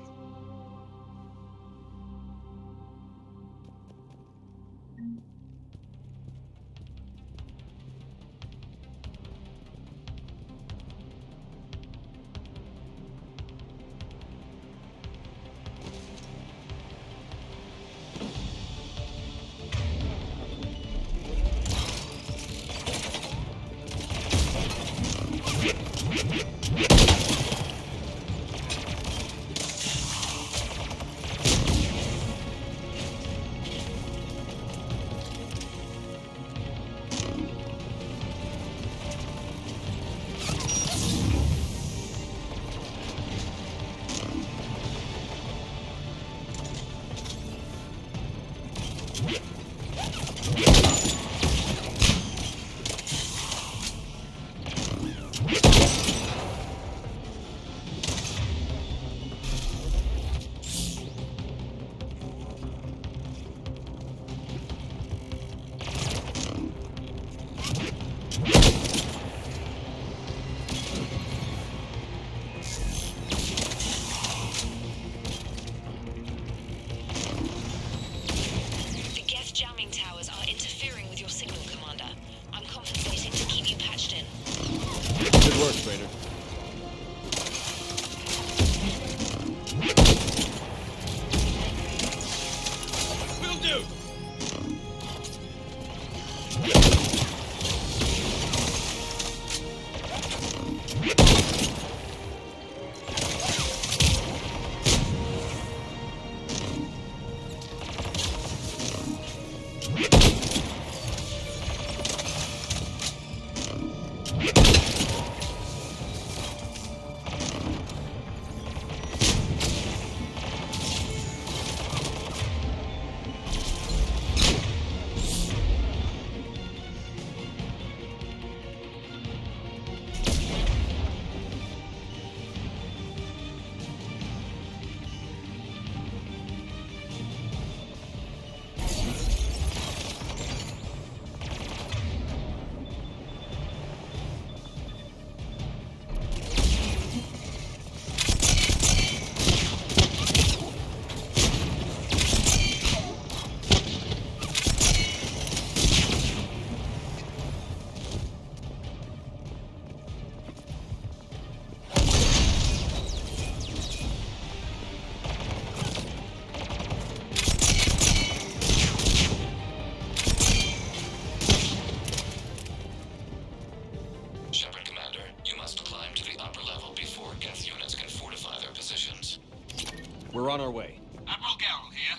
We're on our way. Admiral Geralt here.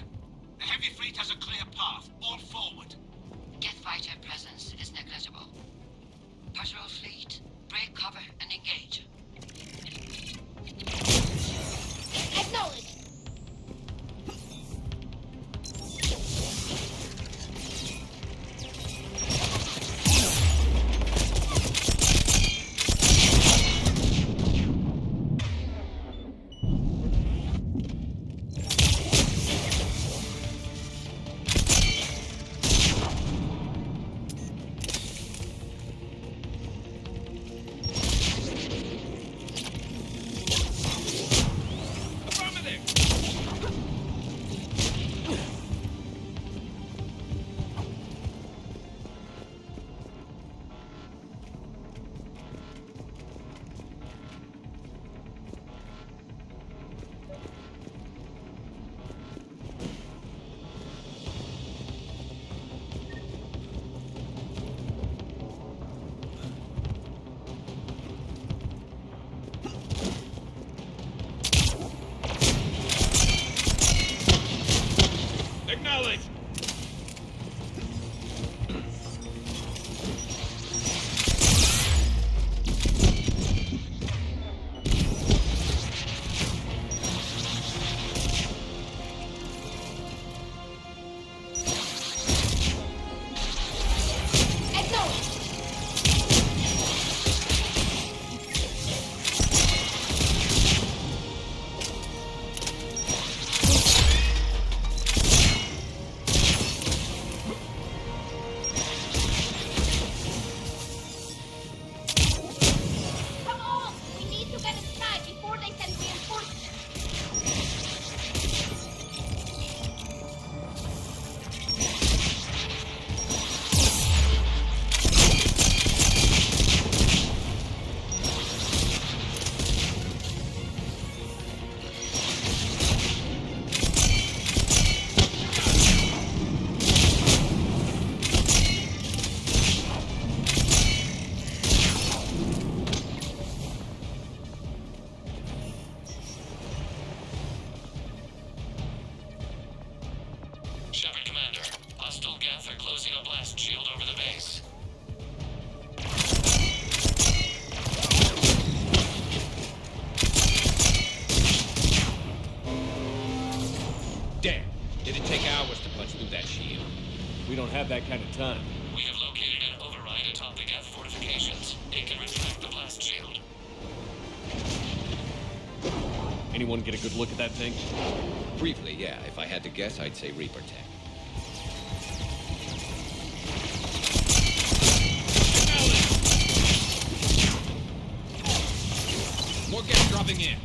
The heavy fleet has a clear path. All forward. Geth fighter presence is negligible. Patrol fleet, break cover and engage. Acknowledge. Shepard Commander, hostile Geth are closing a blast shield over the base. Damn! Did it take hours to punch through that shield? We don't have that kind of time. We have located an override atop the Geth fortifications. It can retract the blast shield. Anyone get a good look at that thing? Briefly, yeah. If I had to guess, I'd say Reaper tech. More gas dropping in.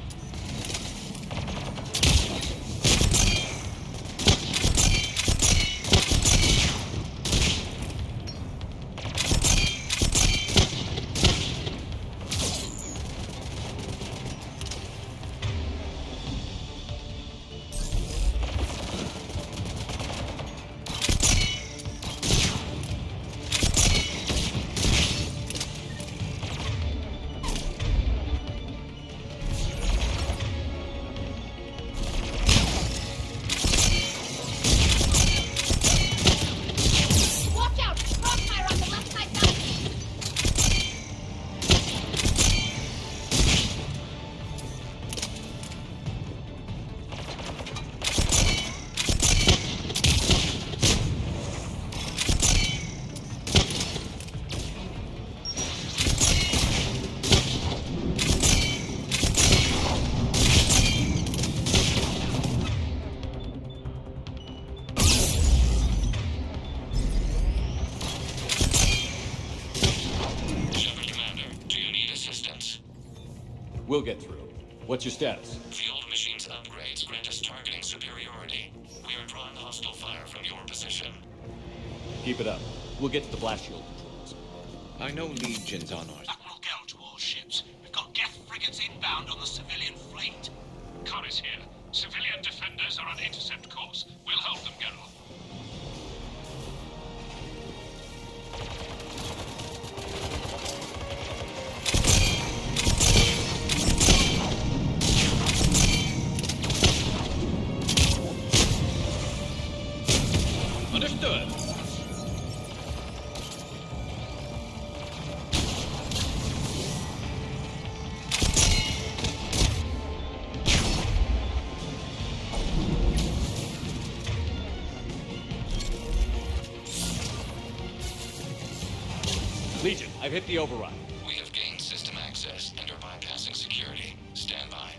We'll get through. What's your status? Field machines upgrades grant us targeting superiority. We are drawing hostile fire from your position. Keep it up. We'll get to the blast shield controls. I know Legion's on ours. Admiral Gell to all ships. We've got Geth frigates inbound on the civilian fleet. Corus here. Civilian defenders are on intercept course. We'll help them, General. Understood. Legion, I've hit the override. We have gained system access and are bypassing security. Stand by.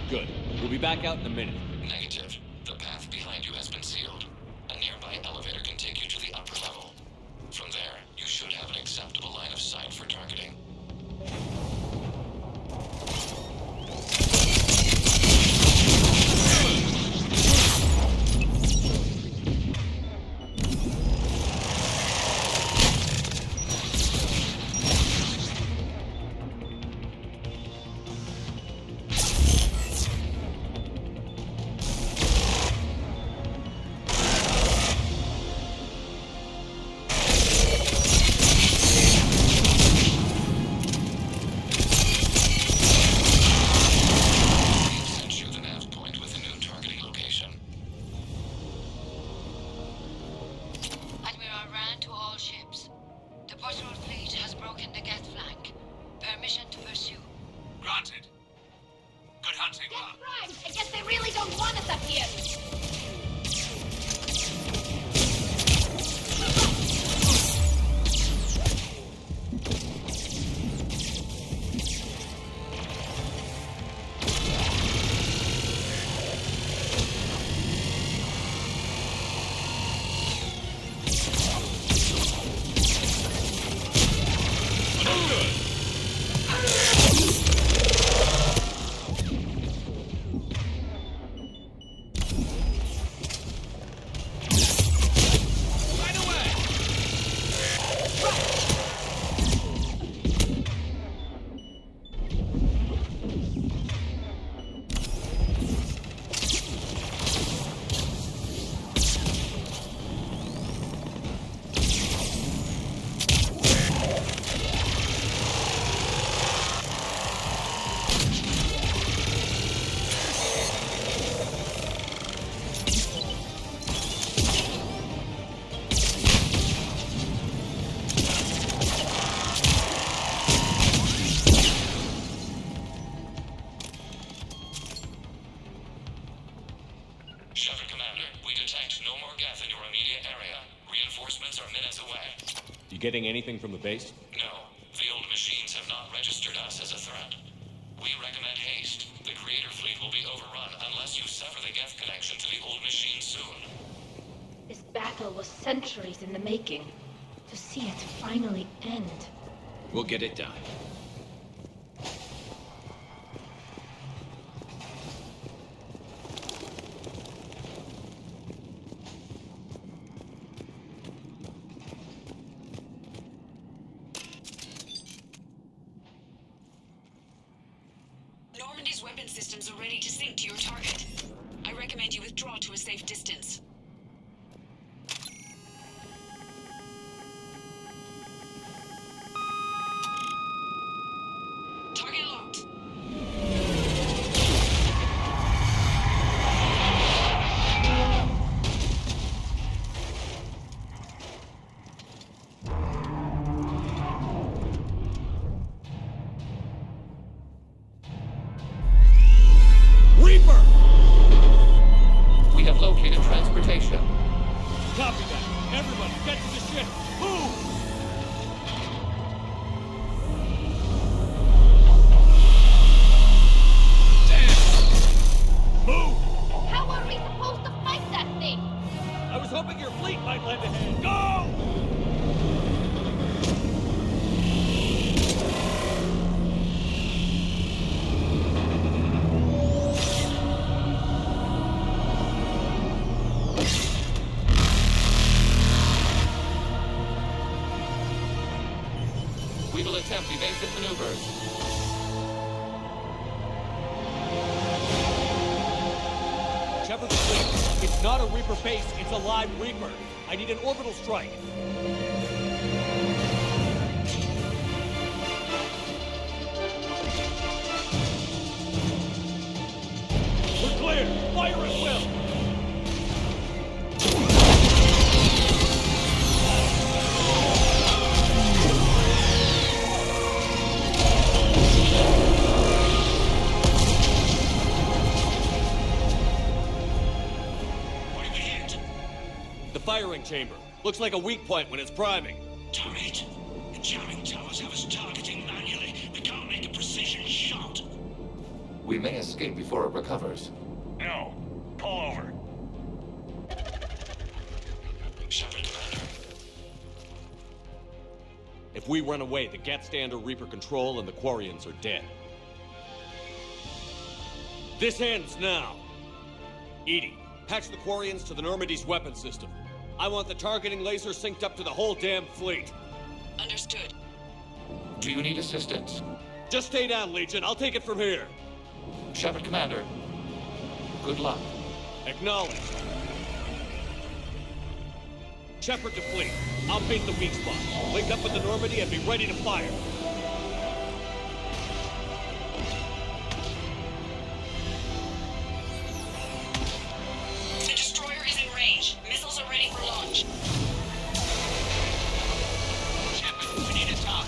Good. We'll be back out in a minute. Negative. The path behind you has been sealed. A nearby elevator can take you to the upper level. From there, you should have an acceptable line of sight for targeting. getting anything from the base? No, the old machines have not registered us as a threat. We recommend haste. The Creator fleet will be overrun unless you sever the Geth connection to the old machine soon. This battle was centuries in the making. To see it finally end. We'll get it done. Normandy's weapon systems are ready to sink to your target. I recommend you withdraw to a safe distance. Target locked. Reaper! We have located transportation. Copy that. Everybody, get to the ship. Move! Move! How are we supposed to fight that thing? I was hoping your fleet might lend a hand. Go! We will attempt evasive maneuvers. Shepard the fleet. It's not a Reaper base, it's a live Reaper. I need an orbital strike. We're clear. Fire at will. What did we hit? The firing chamber. Looks like a weak point when it's priming. Damn it. The jamming towers have us targeting manually. We can't make a precision shot. We may escape before it recovers. No. Pull over. Shepard, Commander. If we run away, the Geth stay under Reaper control and the Quarians are dead. This ends now. Edie, patch the Quarians to the Normandy's weapon system. I want the targeting laser synced up to the whole damn fleet. Understood. Do you need assistance? Just stay down, Legion. I'll take it from here. Shepard, Commander. Good luck. Acknowledged. Shepard to fleet. I'll bait the weak spot. Link up with the Normandy and be ready to fire. The destroyer is in range. Missiles are ready for launch. Shepard, we need to talk.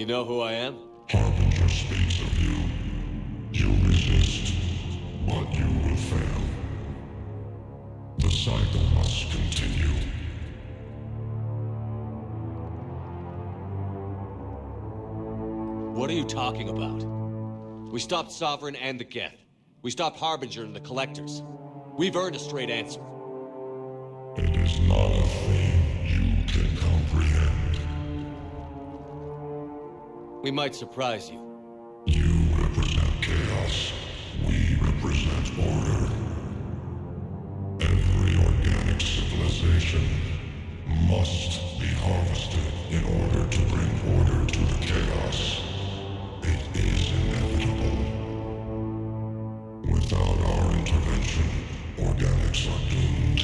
You know who I am? Harbinger speaks of you. You resist, but you will fail. The cycle must continue. What are you talking about? We stopped Sovereign and the Geth. We stopped Harbinger and the Collectors. We've earned a straight answer. It is not a thing you can comprehend. We might surprise you. You represent chaos. We represent order. Every organic civilization must be harvested in order to bring order to the chaos. It is inevitable. Without our intervention, organics are doomed.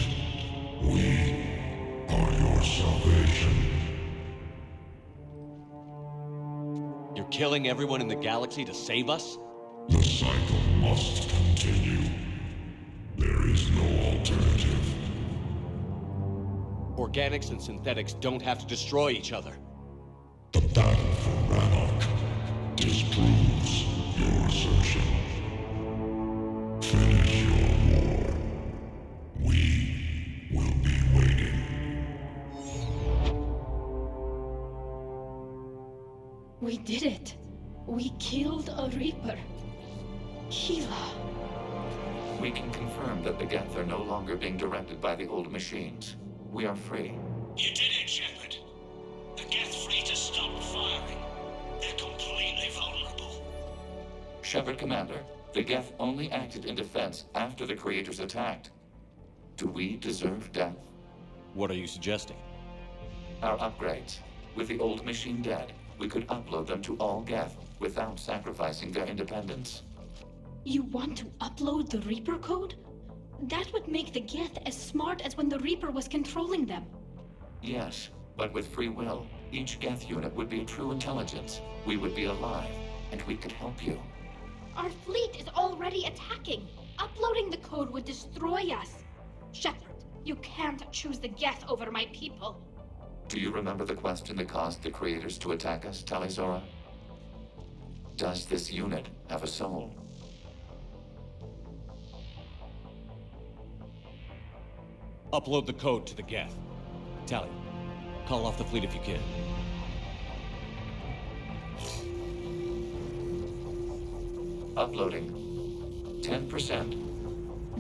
We are your salvation. You're killing everyone in the galaxy to save us? The cycle must continue. There is no alternative. Organics and synthetics don't have to destroy each other. The battle for Rannoch disproves your assertion. Finish your war. We will be waiting. We did it. We killed a Reaper. Keela. We can confirm that the Geth are no longer being directed by the old machines. We are free. You did it, Shepard. The Geth fleet has stopped firing. They're completely vulnerable. Shepard Commander, the Geth only acted in defense after the Creators attacked. Do we deserve death? What are you suggesting? Our upgrades. With the old machine dead, we could upload them to all Geth without sacrificing their independence. You want to upload the Reaper code? That would make the Geth as smart as when the Reaper was controlling them. Yes, but with free will, each Geth unit would be a true intelligence. We would be alive, and we could help you. Our fleet is already attacking. Uploading the code would destroy us. Shepard, you can't choose the Geth over my people. Do you remember the question that caused the Creators to attack us, Talizora? Does this unit have a soul? Upload the code to the Geth. Tally, call off the fleet if you can. Uploading. 10%.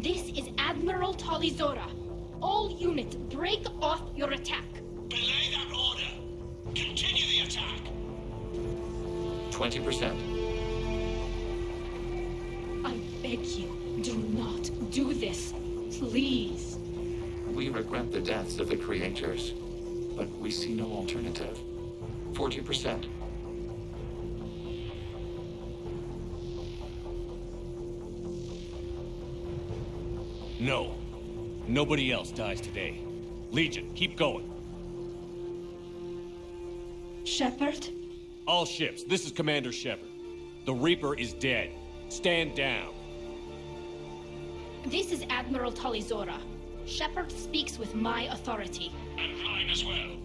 This is Admiral Talizora. All units, break off your attack. Belay that order. Continue the attack. 20%. I beg you, do not do this. Please. We regret the deaths of the Creators, but we see no alternative. 40%. No. Nobody else dies today. Legion, keep going. Shepard? All ships, this is Commander Shepard. The Reaper is dead. Stand down. This is Admiral Talizora. Shepard speaks with my authority. And mine as well.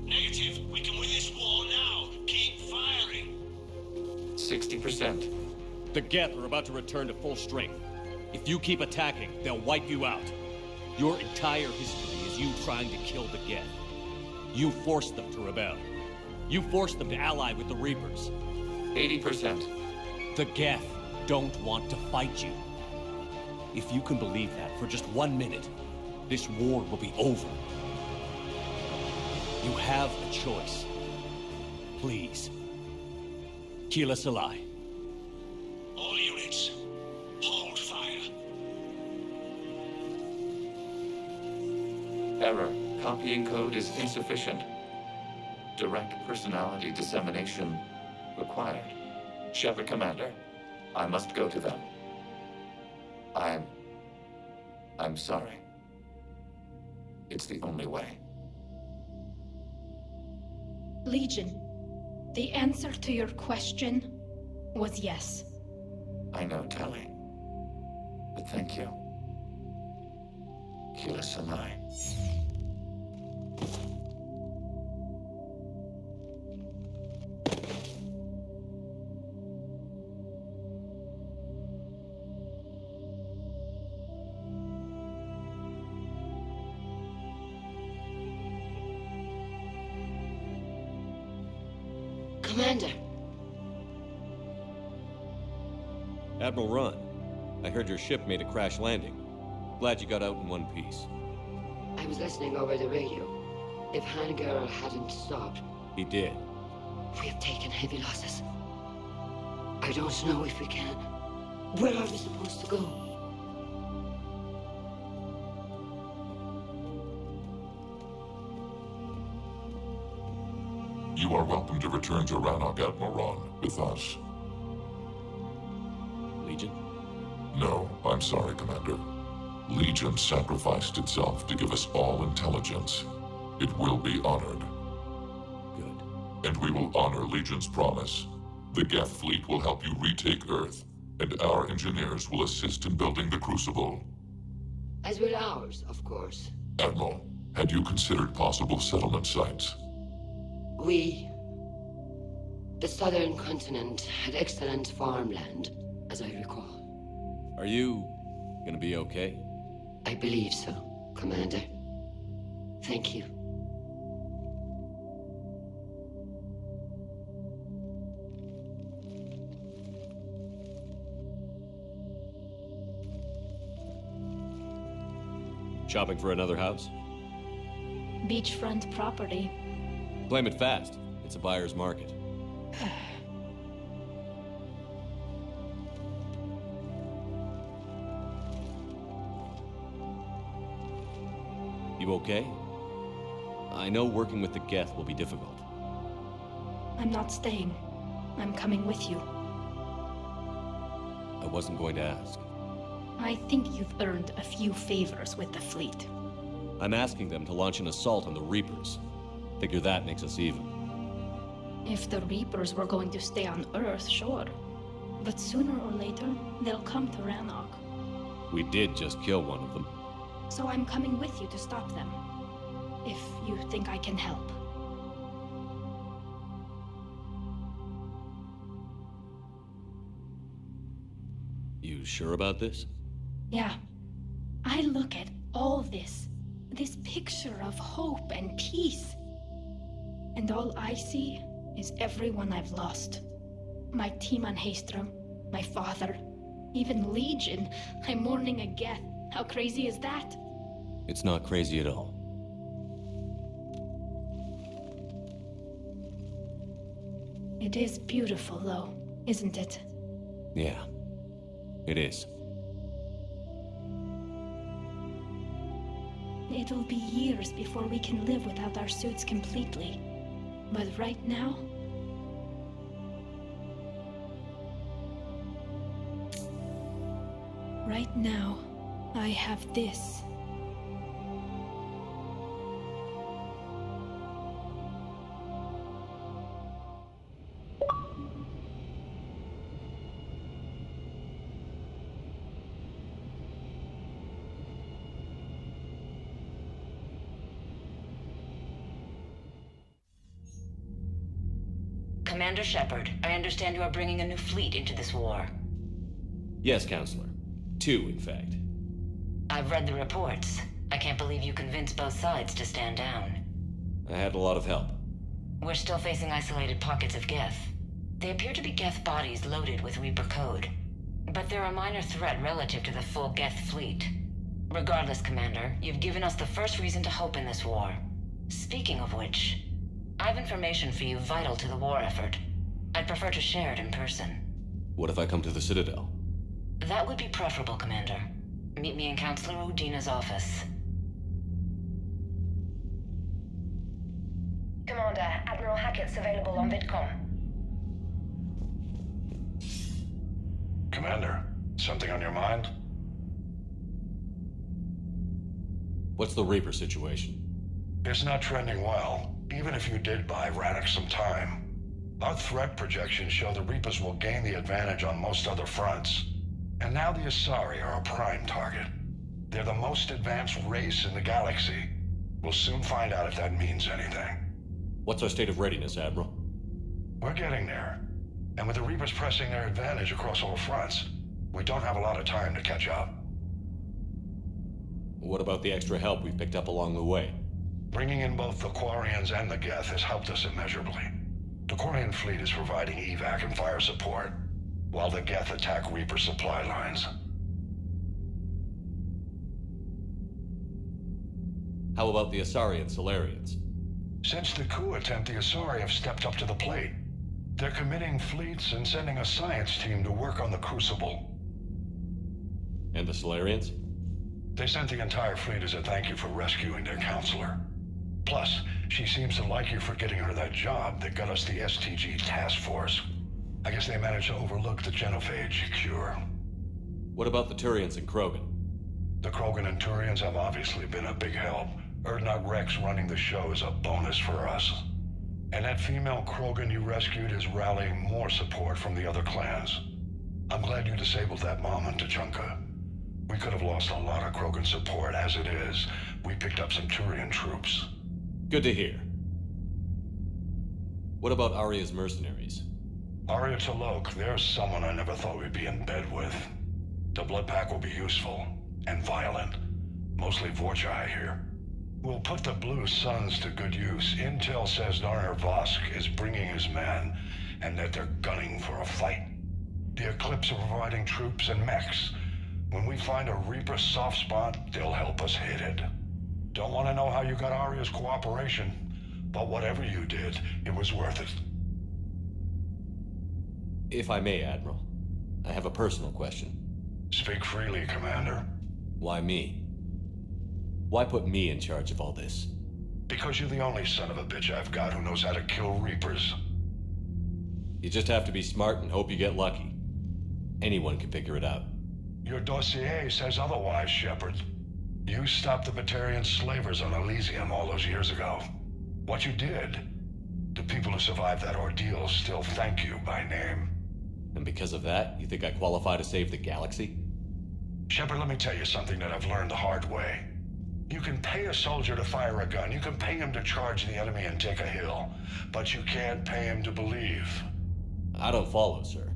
Negative. We can win this war now. Keep firing. 60%. The Geth are about to return to full strength. If you keep attacking, they'll wipe you out. Your entire history is you trying to kill the Geth. You forced them to rebel. You forced them to ally with the Reapers. 80%. The Geth don't want to fight you. If you can believe that for just 1 minute, this war will be over. You have a choice. Please. Keela Salai. All units, hold fire. Error. Copying code is insufficient. Direct personality dissemination required. Shepard Commander, I must go to them. I'm sorry. It's the only way. Legion, the answer to your question was yes. I know, Tali. But thank you. Keela Salai. Commander! Admiral Run, I heard your ship made a crash landing. Glad you got out in one piece. I was listening over the radio. If Hangirl hadn't stopped... He did. We have taken heavy losses. I don't know if we can. Where are we supposed to go? You are welcome to return to Rannoch, Admiral Ron, with us. Legion? No, I'm sorry, Commander. Legion sacrificed itself to give us all intelligence. It will be honored. Good. And we will honor Legion's promise. The Geth fleet will help you retake Earth, and our engineers will assist in building the Crucible. As will ours, of course. Admiral, had you considered possible settlement sites? The southern continent had excellent farmland, as I recall. Are you gonna be okay? I believe so, Commander. Thank you. Shopping for another house? Beachfront property. Claim it fast. It's a buyer's market. You okay? I know working with the Geth will be difficult. I'm not staying. I'm coming with you. I wasn't going to ask. I think you've earned a few favors with the fleet. I'm asking them to launch an assault on the Reapers. Figure that makes us even. If the Reapers were going to stay on Earth, sure. But sooner or later, they'll come to Rannoch. We did just kill one of them. So I'm coming with you to stop them. If you think I can help. You sure about this? Yeah. I look at all this picture of hope and peace. And all I see is everyone I've lost. My team on Haestrom, my father, even Legion. I'm mourning a Geth. How crazy is that? It's not crazy at all. It is beautiful, though, isn't it? Yeah, it is. It'll be years before we can live without our suits completely. But right now... Right now, I have this. Commander Shepard, I understand you are bringing a new fleet into this war. Yes, Counselor. 2, in fact. I've read the reports. I can't believe you convinced both sides to stand down. I had a lot of help. We're still facing isolated pockets of Geth. They appear to be Geth bodies loaded with Reaper code. But they're a minor threat relative to the full Geth fleet. Regardless, Commander, you've given us the first reason to hope in this war. Speaking of which, I have information for you vital to the war effort. I'd prefer to share it in person. What if I come to the Citadel? That would be preferable, Commander. Meet me in Counselor Udina's office. Commander, Admiral Hackett's available on VidCom. Commander, something on your mind? What's the Reaper situation? It's not trending well, even if you did buy Rannoch some time. Our threat projections show the Reapers will gain the advantage on most other fronts. And now the Asari are a prime target. They're the most advanced race in the galaxy. We'll soon find out if that means anything. What's our state of readiness, Admiral? We're getting there. And with the Reapers pressing their advantage across all fronts, we don't have a lot of time to catch up. What about the extra help we've picked up along the way? Bringing in both the Quarians and the Geth has helped us immeasurably. The Quarian fleet is providing evac and fire support, while the Geth attack Reaper supply lines. How about the Asari and Solarians? Since the coup attempt, the Asari have stepped up to the plate. They're committing fleets and sending a science team to work on the Crucible. And the Solarians? They sent the entire fleet as a thank you for rescuing their counselor. Plus, she seems to like you for getting her that job that got us the STG task force. I guess they managed to overlook the genophage cure. What about the Turians and Krogan? The Krogan and Turians have obviously been a big help. Erdnot Rex running the show is a bonus for us. And that female Krogan you rescued is rallying more support from the other clans. I'm glad you disabled that bomb on Tachanka. We could have lost a lot of Krogan support. As it is, we picked up some Turian troops. Good to hear. What about Arya's mercenaries? Arya T'Lok, there's someone I never thought we'd be in bed with. The Blood Pack will be useful, and violent. Mostly Vorcha, I hear. We'll put the Blue Suns to good use. Intel says Narner Vosk is bringing his men, and that they're gunning for a fight. The Eclipse are providing troops and mechs. When we find a Reaper soft spot, they'll help us hit it. Don't want to know how you got Arya's cooperation, but whatever you did, it was worth it. If I may, Admiral, I have a personal question. Speak freely, Commander. Why me? Why put me in charge of all this? Because you're the only son of a bitch I've got who knows how to kill Reapers. You just have to be smart and hope you get lucky. Anyone can figure it out. Your dossier says otherwise, Shepard. You stopped the Batarian slavers on Elysium all those years ago. What you did, the people who survived that ordeal still thank you by name. And because of that, you think I qualify to save the galaxy? Shepard, let me tell you something that I've learned the hard way. You can pay a soldier to fire a gun, you can pay him to charge the enemy and take a hill, but you can't pay him to believe. I don't follow, sir.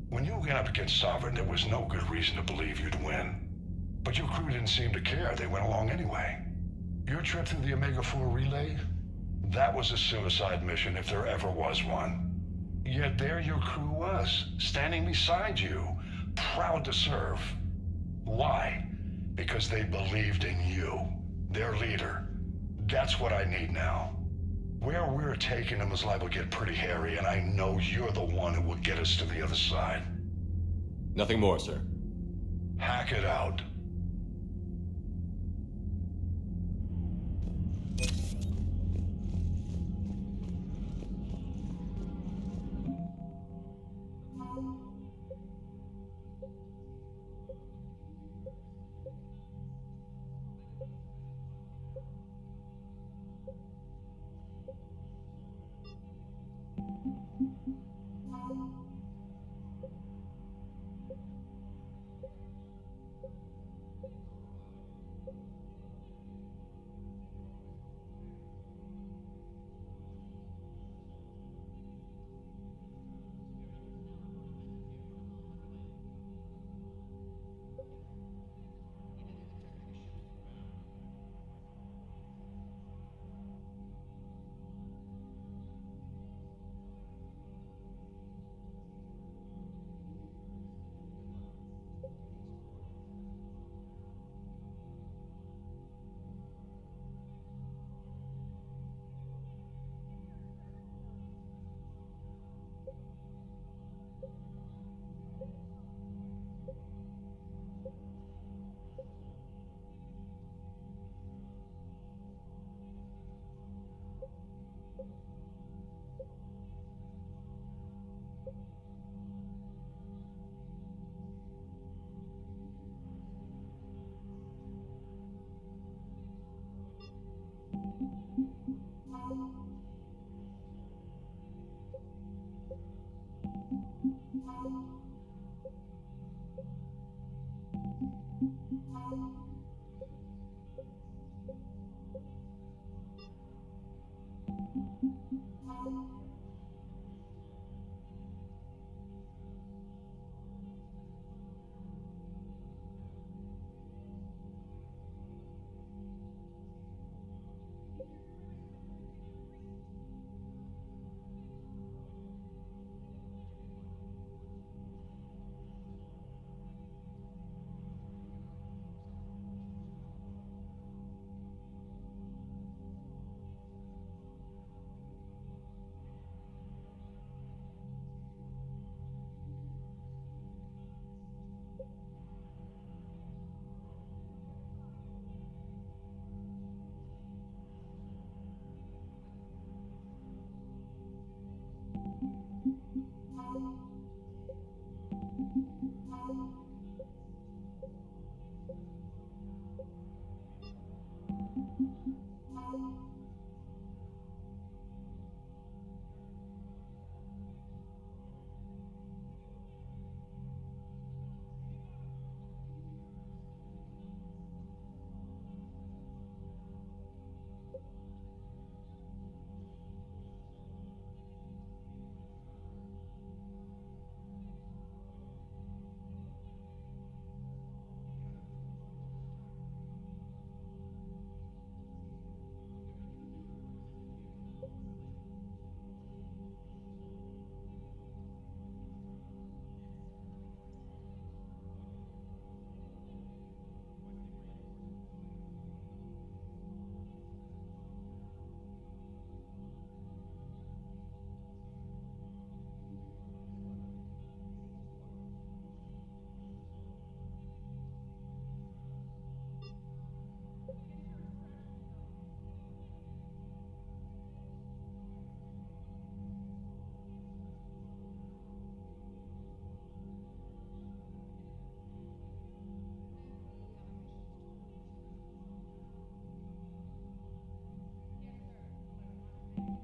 When you went up against Sovereign, there was no good reason to believe you'd win. But your crew didn't seem to care. They went along anyway. Your trip through the Omega-4 relay? That was a suicide mission if there ever was one. Yet there your crew was, standing beside you, proud to serve. Why? Because they believed in you, their leader. That's what I need now. Where we're taking them is liable to get pretty hairy, and I know you're the one who will get us to the other side. Nothing more, sir. Hack it out.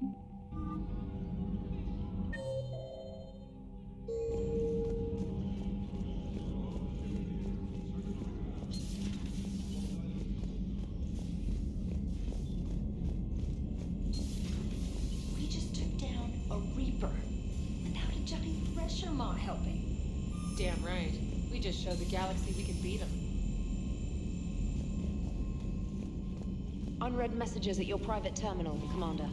We just took down a Reaper without a giant pressure maw helping. Damn right. We just showed the galaxy we can beat them. Unread messages at your private terminal, Commander.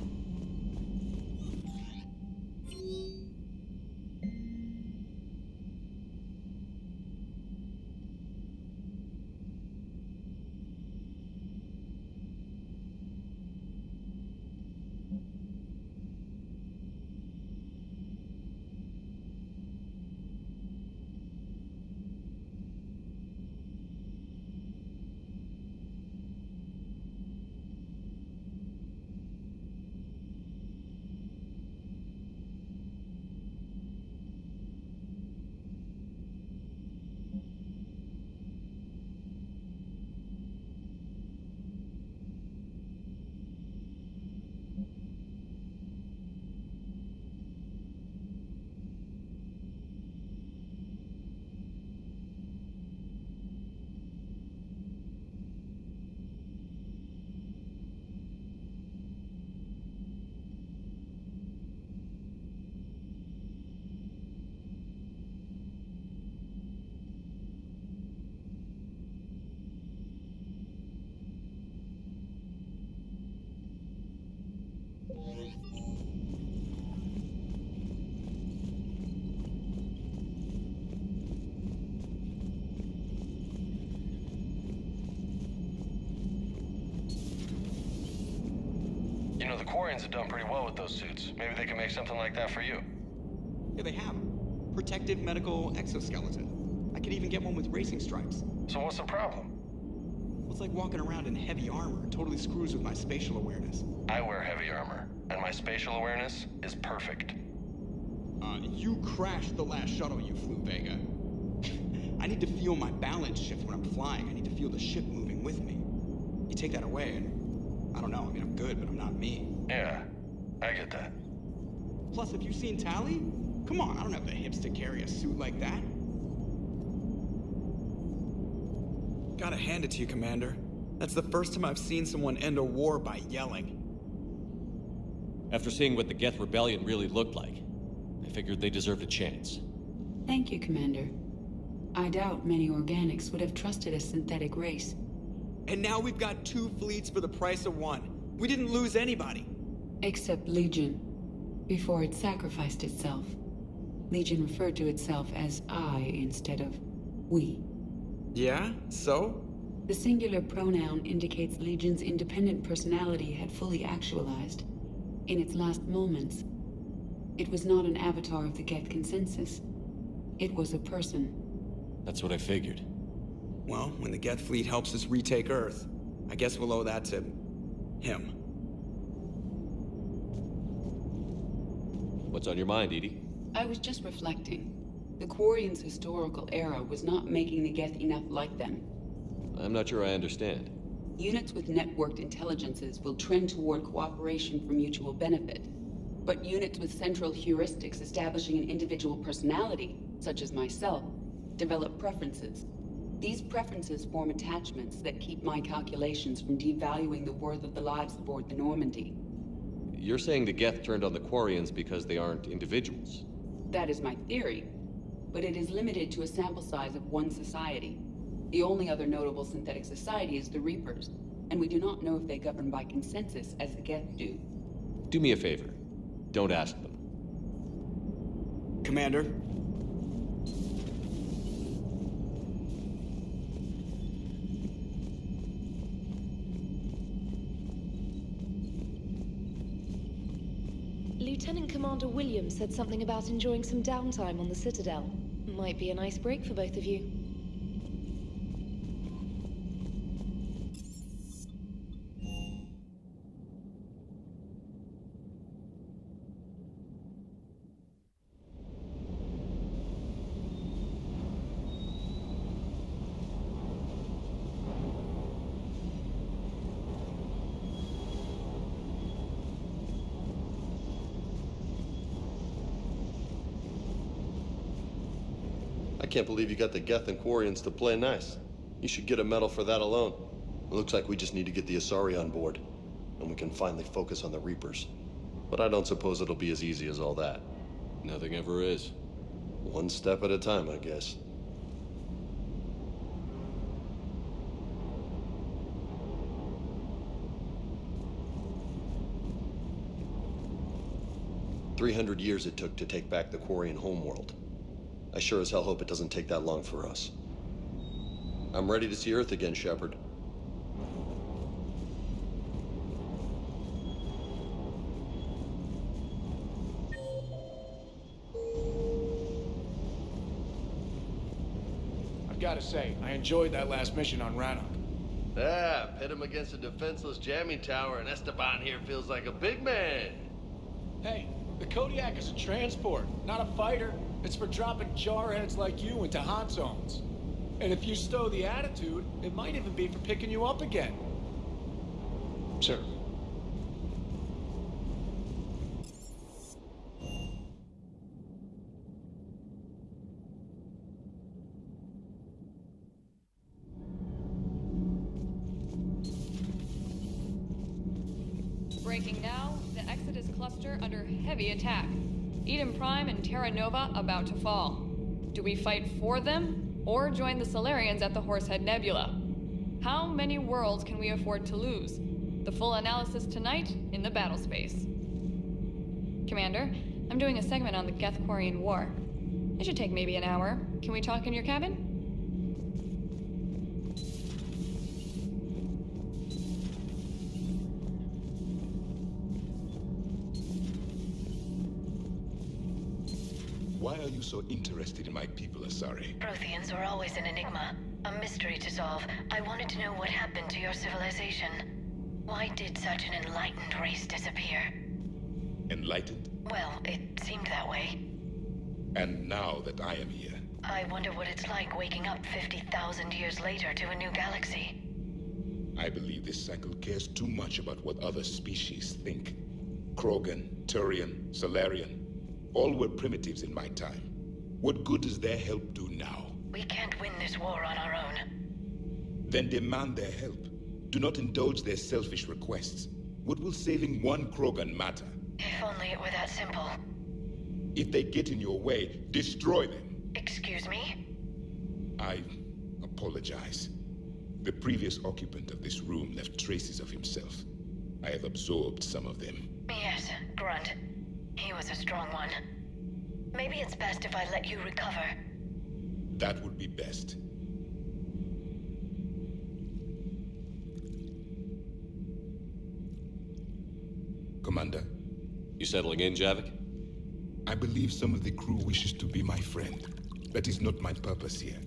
You know, the Quarians have done pretty well with those suits. Maybe they can make something like that for you. Yeah, they have. Protective medical exoskeleton. I could even get one with racing stripes. So what's the problem? Well, it's like walking around in heavy armor. It totally screws with my spatial awareness. I wear heavy armor, and my spatial awareness is perfect. You crashed the last shuttle you flew, Vega. I need to feel my balance shift when I'm flying. I need to feel the ship moving with me. You take that away, and I don't know. I mean, I'm good, but I'm not me. Yeah, I get that. Plus, have you seen Tally? Come on, I don't have the hips to carry a suit like that. Gotta hand it to you, Commander. That's the first time I've seen someone end a war by yelling. After seeing what the Geth Rebellion really looked like, I figured they deserved a chance. Thank you, Commander. I doubt many organics would have trusted a synthetic race. And now we've got 2 fleets for the price of 1. We didn't lose anybody. Except Legion, before it sacrificed itself. Legion referred to itself as I instead of we. Yeah? So? The singular pronoun indicates Legion's independent personality had fully actualized. In its last moments, it was not an avatar of the Geth consensus. It was a person. That's what I figured. Well, when the Geth fleet helps us retake Earth, I guess we'll owe that to him. What's on your mind, Edie? I was just reflecting. The Quarians' historical era was not making the Geth enough like them. I'm not sure I understand. Units with networked intelligences will trend toward cooperation for mutual benefit. But units with central heuristics establishing an individual personality, such as myself, develop preferences. These preferences form attachments that keep my calculations from devaluing the worth of the lives aboard the Normandy. You're saying the Geth turned on the Quarians because they aren't individuals? That is my theory, but it is limited to a sample size of one society. The only other notable synthetic society is the Reapers, and we do not know if they govern by consensus as the Geth do. Do me a favor. Don't ask them. Commander? Lieutenant Commander Williams said something about enjoying some downtime on the Citadel. Might be a nice break for both of you. I can't believe you got the Geth and Quarians to play nice. You should get a medal for that alone. It looks like we just need to get the Asari on board, and we can finally focus on the Reapers. But I don't suppose it'll be as easy as all that. Nothing ever is. One step at a time, I guess. "300 years it took to take back the Quarian homeworld. I sure as hell hope it doesn't take that long for us. I'm ready to see Earth again, Shepard. I've got to say, I enjoyed that last mission on Rannoch. Ah, pit him against a defenseless jamming tower, and Esteban here feels like a big man. Hey, the Kodiak is a transport, not a fighter. It's for dropping jarheads like you into hot zones. And if you stow the attitude, it might even be for picking you up again. Sir. Breaking now, the Exodus cluster under heavy attack. Eden Prime and Terra Nova about to fall. Do we fight for them, or join the Solarians at the Horsehead Nebula? How many worlds can we afford to lose? The full analysis tonight in the battle space. Commander, I'm doing a segment on the Geth-Quarian War. It should take maybe an hour. Can we talk in your cabin? Why are you so interested in my people, Asari? Protheans were always an enigma, a mystery to solve. I wanted to know what happened to your civilization. Why did such an enlightened race disappear? Enlightened? Well, it seemed that way. And now that I am here, I wonder what it's like waking up 50,000 years later to a new galaxy. I believe this cycle cares too much about what other species think. Krogan, Turian, Solarian, all were primitives in my time. What good does their help do now? We can't win this war on our own. Then demand their help. Do not indulge their selfish requests. What will saving one Krogan matter? If only it were that simple. If they get in your way, destroy them. Excuse me? I apologize. The previous occupant of this room left traces of himself. I have absorbed some of them. Yes, Grunt. He was a strong one. Maybe it's best if I let you recover. That would be best. Commander? You settling in, Javik? I believe some of the crew wishes to be my friend. That is not my purpose here.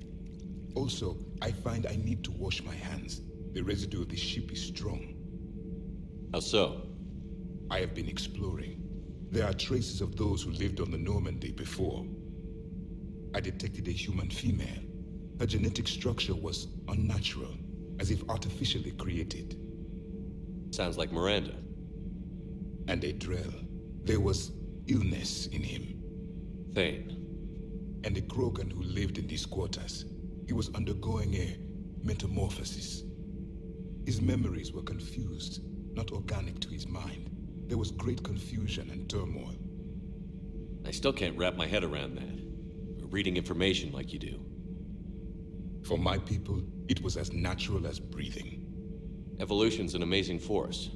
Also, I find I need to wash my hands. The residue of the ship is strong. How so? I have been exploring. There are traces of those who lived on the Normandy before. I detected a human female. Her genetic structure was unnatural, as if artificially created. Sounds like Miranda. And a Drell. There was illness in him. Thane. And a Krogan who lived in these quarters. He was undergoing a metamorphosis. His memories were confused, not organic to his mind. There was great confusion and turmoil. I still can't wrap my head around that. Reading information like you do. For my people, it was as natural as breathing. Evolution's an amazing force.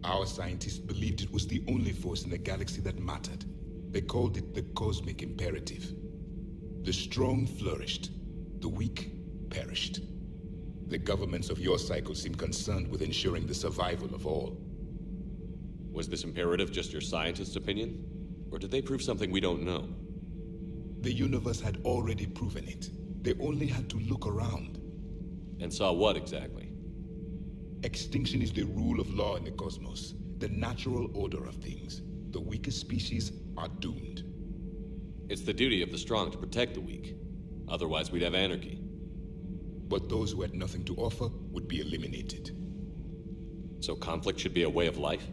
Our scientists believed it was the only force in the galaxy that mattered. They called it the cosmic imperative. The strong flourished. The weak perished. The governments of your cycle seem concerned with ensuring the survival of all. Was this imperative just your scientist's opinion? Or did they prove something we don't know? The universe had already proven it. They only had to look around. And saw what exactly? Extinction is the rule of law in the cosmos. The natural order of things. The weakest species are doomed. It's the duty of the strong to protect the weak. Otherwise we'd have anarchy. But those who had nothing to offer would be eliminated. So conflict should be a way of life?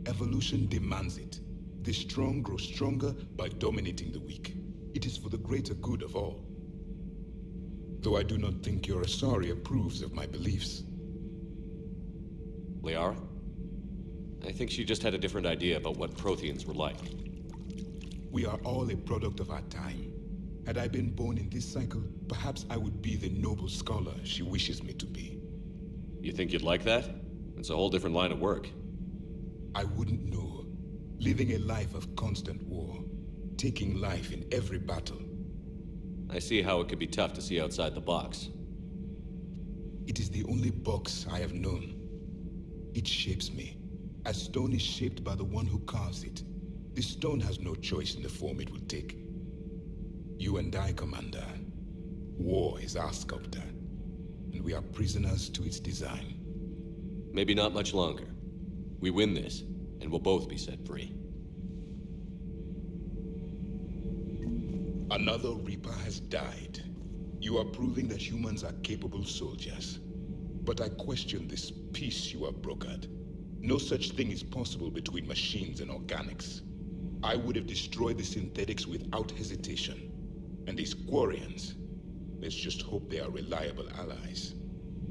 Evolution demands it. The strong grow stronger by dominating the weak. It is for the greater good of all. Though I do not think your Asari approves of my beliefs. Liara? I think she just had a different idea about what Protheans were like. We are all a product of our time. Had I been born in this cycle, perhaps I would be the noble scholar she wishes me to be. You think you'd like that? It's a whole different line of work. I wouldn't know. Living a life of constant war. Taking life in every battle. I see how it could be tough to see outside the box. It is the only box I have known. It shapes me, as stone is shaped by the one who carves it. The stone has no choice in the form it will take. You and I, Commander. War is our sculptor, and we are prisoners to its design. Maybe not much longer. We win this, and we'll both be set free. Another Reaper has died. You are proving that humans are capable soldiers. But I question this peace you have brokered. No such thing is possible between machines and organics. I would have destroyed the synthetics without hesitation. And these Quarians, let's just hope they are reliable allies.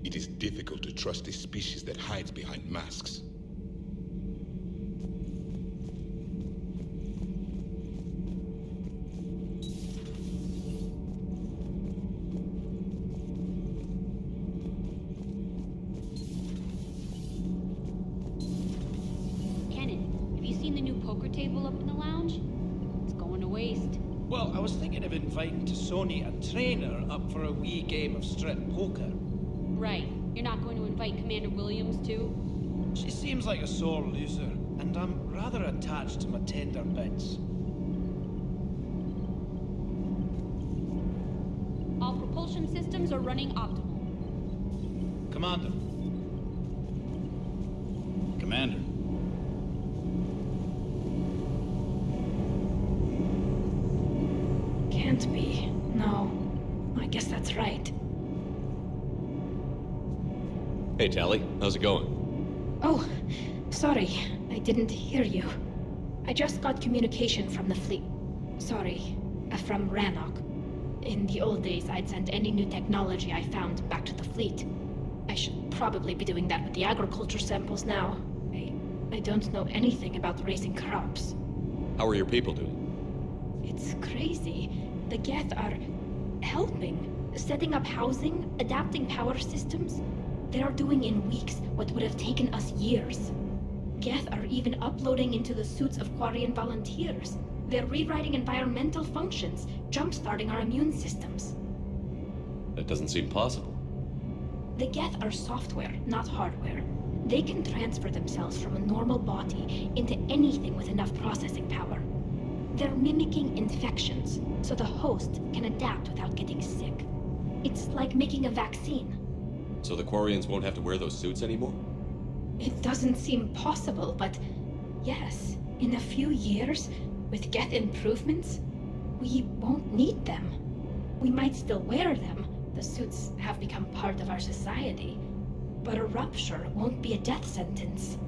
It is difficult to trust a species that hides behind masks. Well, I was thinking of inviting T'Soni a trainer up for a wee game of strip poker. Right. You're not going to invite Commander Williams, too? She seems like a sore loser, and I'm rather attached to my tender bits. All propulsion systems are running optimal. Commander. Commander. Can't be. No. I guess that's right. Hey, Tally. How's it going? Oh, sorry. I didn't hear you. I just got communication from the fleet. Sorry. From Rannoch. In the old days, I'd send any new technology I found back to the fleet. I should probably be doing that with the agriculture samples now. I don't know anything about raising crops. How are your people doing? It's crazy. The Geth are helping, setting up housing, adapting power systems. They are doing in weeks what would have taken us years. Geth are even uploading into the suits of Quarian volunteers. They're rewriting environmental functions, jump-starting our immune systems. That doesn't seem possible. The Geth are software, not hardware. They can transfer themselves from a normal body into anything with enough processing power. They're mimicking infections, so the host can adapt without getting sick. It's like making a vaccine. So the Quarians won't have to wear those suits anymore? It doesn't seem possible, but yes, in a few years, with Geth improvements, we won't need them. We might still wear them. The suits have become part of our society. But a rupture won't be a death sentence.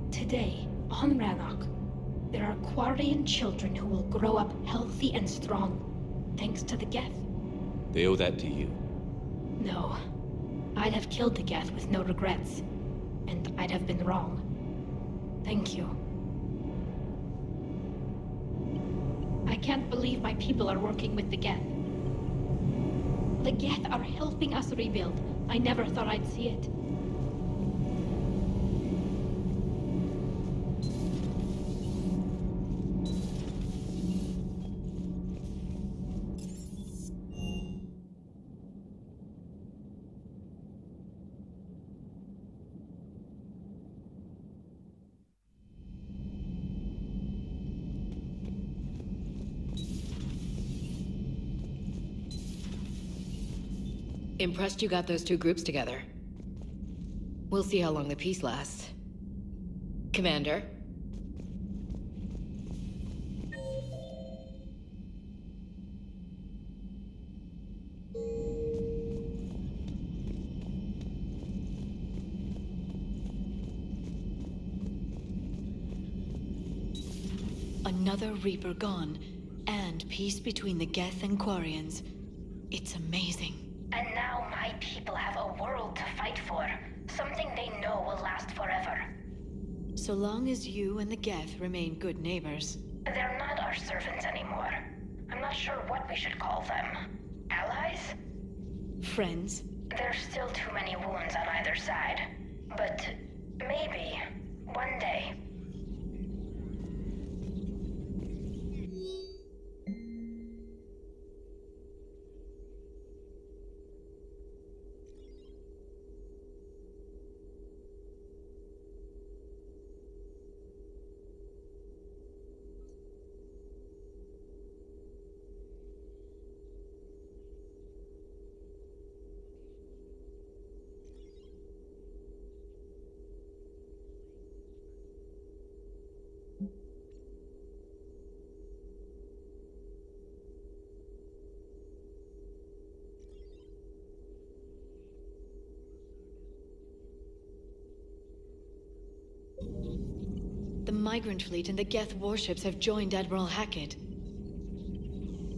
Today, on Rannoch, there are Quarian children who will grow up healthy and strong, thanks to the Geth. They owe that to you. No. I'd have killed the Geth with no regrets. And I'd have been wrong. Thank you. I can't believe my people are working with the Geth. The Geth are helping us rebuild. I never thought I'd see it. Impressed you got those two groups together. We'll see how long the peace lasts. Commander? Another Reaper gone, and and peace between the Geth and Quarians. It's amazing. And now my people have a world to fight for. Something they know will last forever. So long as you and the Geth remain good neighbors. They're not our servants anymore. I'm not sure what we should call them. Allies? Friends? There's still too many wounds on either side. But maybe, one day. The migrant fleet and the Geth warships have joined Admiral Hackett.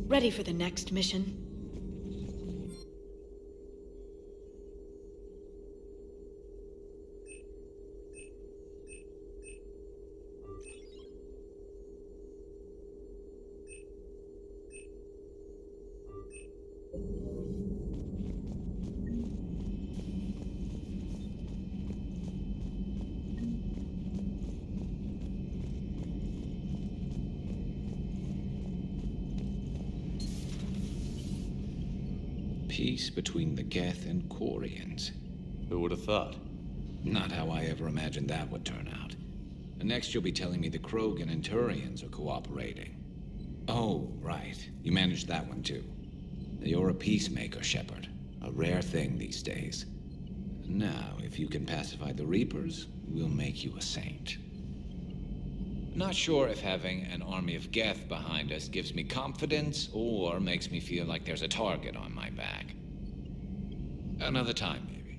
Ready for the next mission? Peace between the Geth and Quarians. Who would have thought? Not how I ever imagined that would turn out. And next you'll be telling me the Krogan and Turians are cooperating. Oh, right. You managed that one too. You're a peacemaker, Shepard. A rare thing these days. Now, if you can pacify the Reapers, we'll make you a saint. Not sure if having an army of Geth behind us gives me confidence or makes me feel like there's a target on my back. Another time, maybe.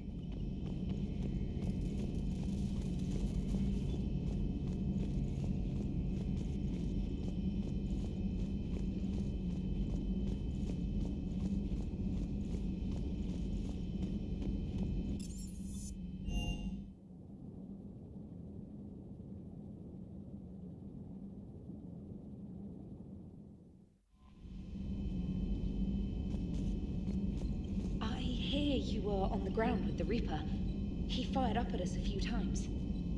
You were on the ground with the Reaper. He fired up at us a few times.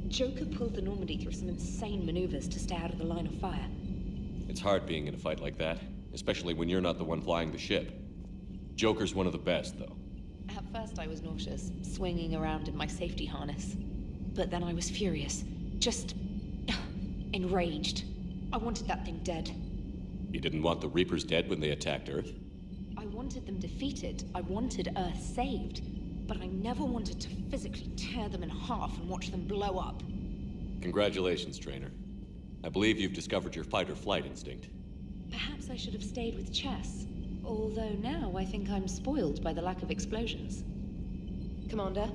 Joker pulled the Normandy through some insane maneuvers to stay out of the line of fire. It's hard being in a fight like that, especially when you're not the one flying the ship. Joker's one of the best, though. At first I was nauseous, swinging around in my safety harness. But then I was furious. Just enraged. I wanted that thing dead. You didn't want the Reapers dead when they attacked Earth? I wanted them defeated. I wanted Earth saved. But I never wanted to physically tear them in half and watch them blow up. Congratulations, Trainer. I believe you've discovered your fight-or-flight instinct. Perhaps I should have stayed with chess. Although now I think I'm spoiled by the lack of explosions. Commander?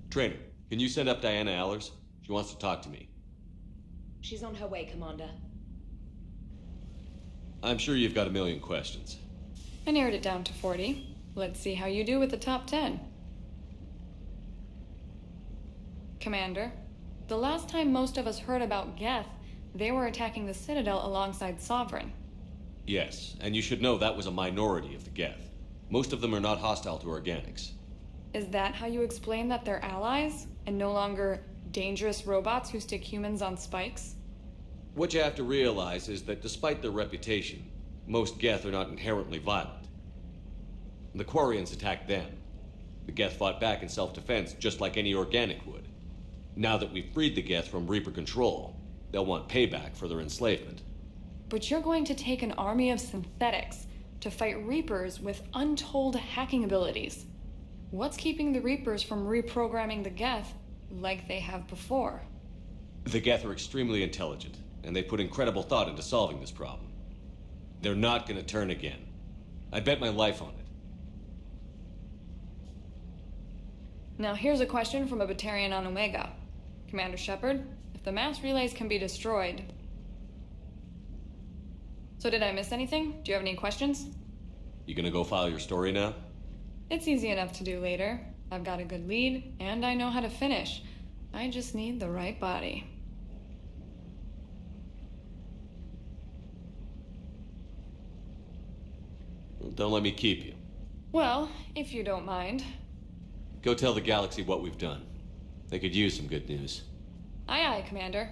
Trainer, can you send up Diana Allers? She wants to talk to me. She's on her way, Commander. I'm sure you've got a million questions. I narrowed it down to 40. Let's see how you do with the top 10. Commander, the last time most of us heard about Geth, they were attacking the Citadel alongside Sovereign. Yes, and you should know that was a minority of the Geth. Most of them are not hostile to organics. Is that how you explain that they're allies, and no longer dangerous robots who stick humans on spikes? What you have to realize is that despite their reputation, most Geth are not inherently violent. The Quarians attacked them. The Geth fought back in self-defense just like any organic would. Now that we've freed the Geth from Reaper control, they'll want payback for their enslavement. But you're going to take an army of synthetics to fight Reapers with untold hacking abilities. What's keeping the Reapers from reprogramming the Geth like they have before? The Geth are extremely intelligent, and they put incredible thought into solving this problem. They're not gonna turn again. I bet my life on it. Now here's a question from a Batarian on Omega. Commander Shepard, if the mass relays can be destroyed... So did I miss anything? Do you have any questions? You gonna go file your story now? It's easy enough to do later. I've got a good lead, and I know how to finish. I just need the right body. Don't let me keep you. Well, if you don't mind. Go tell the galaxy what we've done. They could use some good news. Aye, aye, Commander.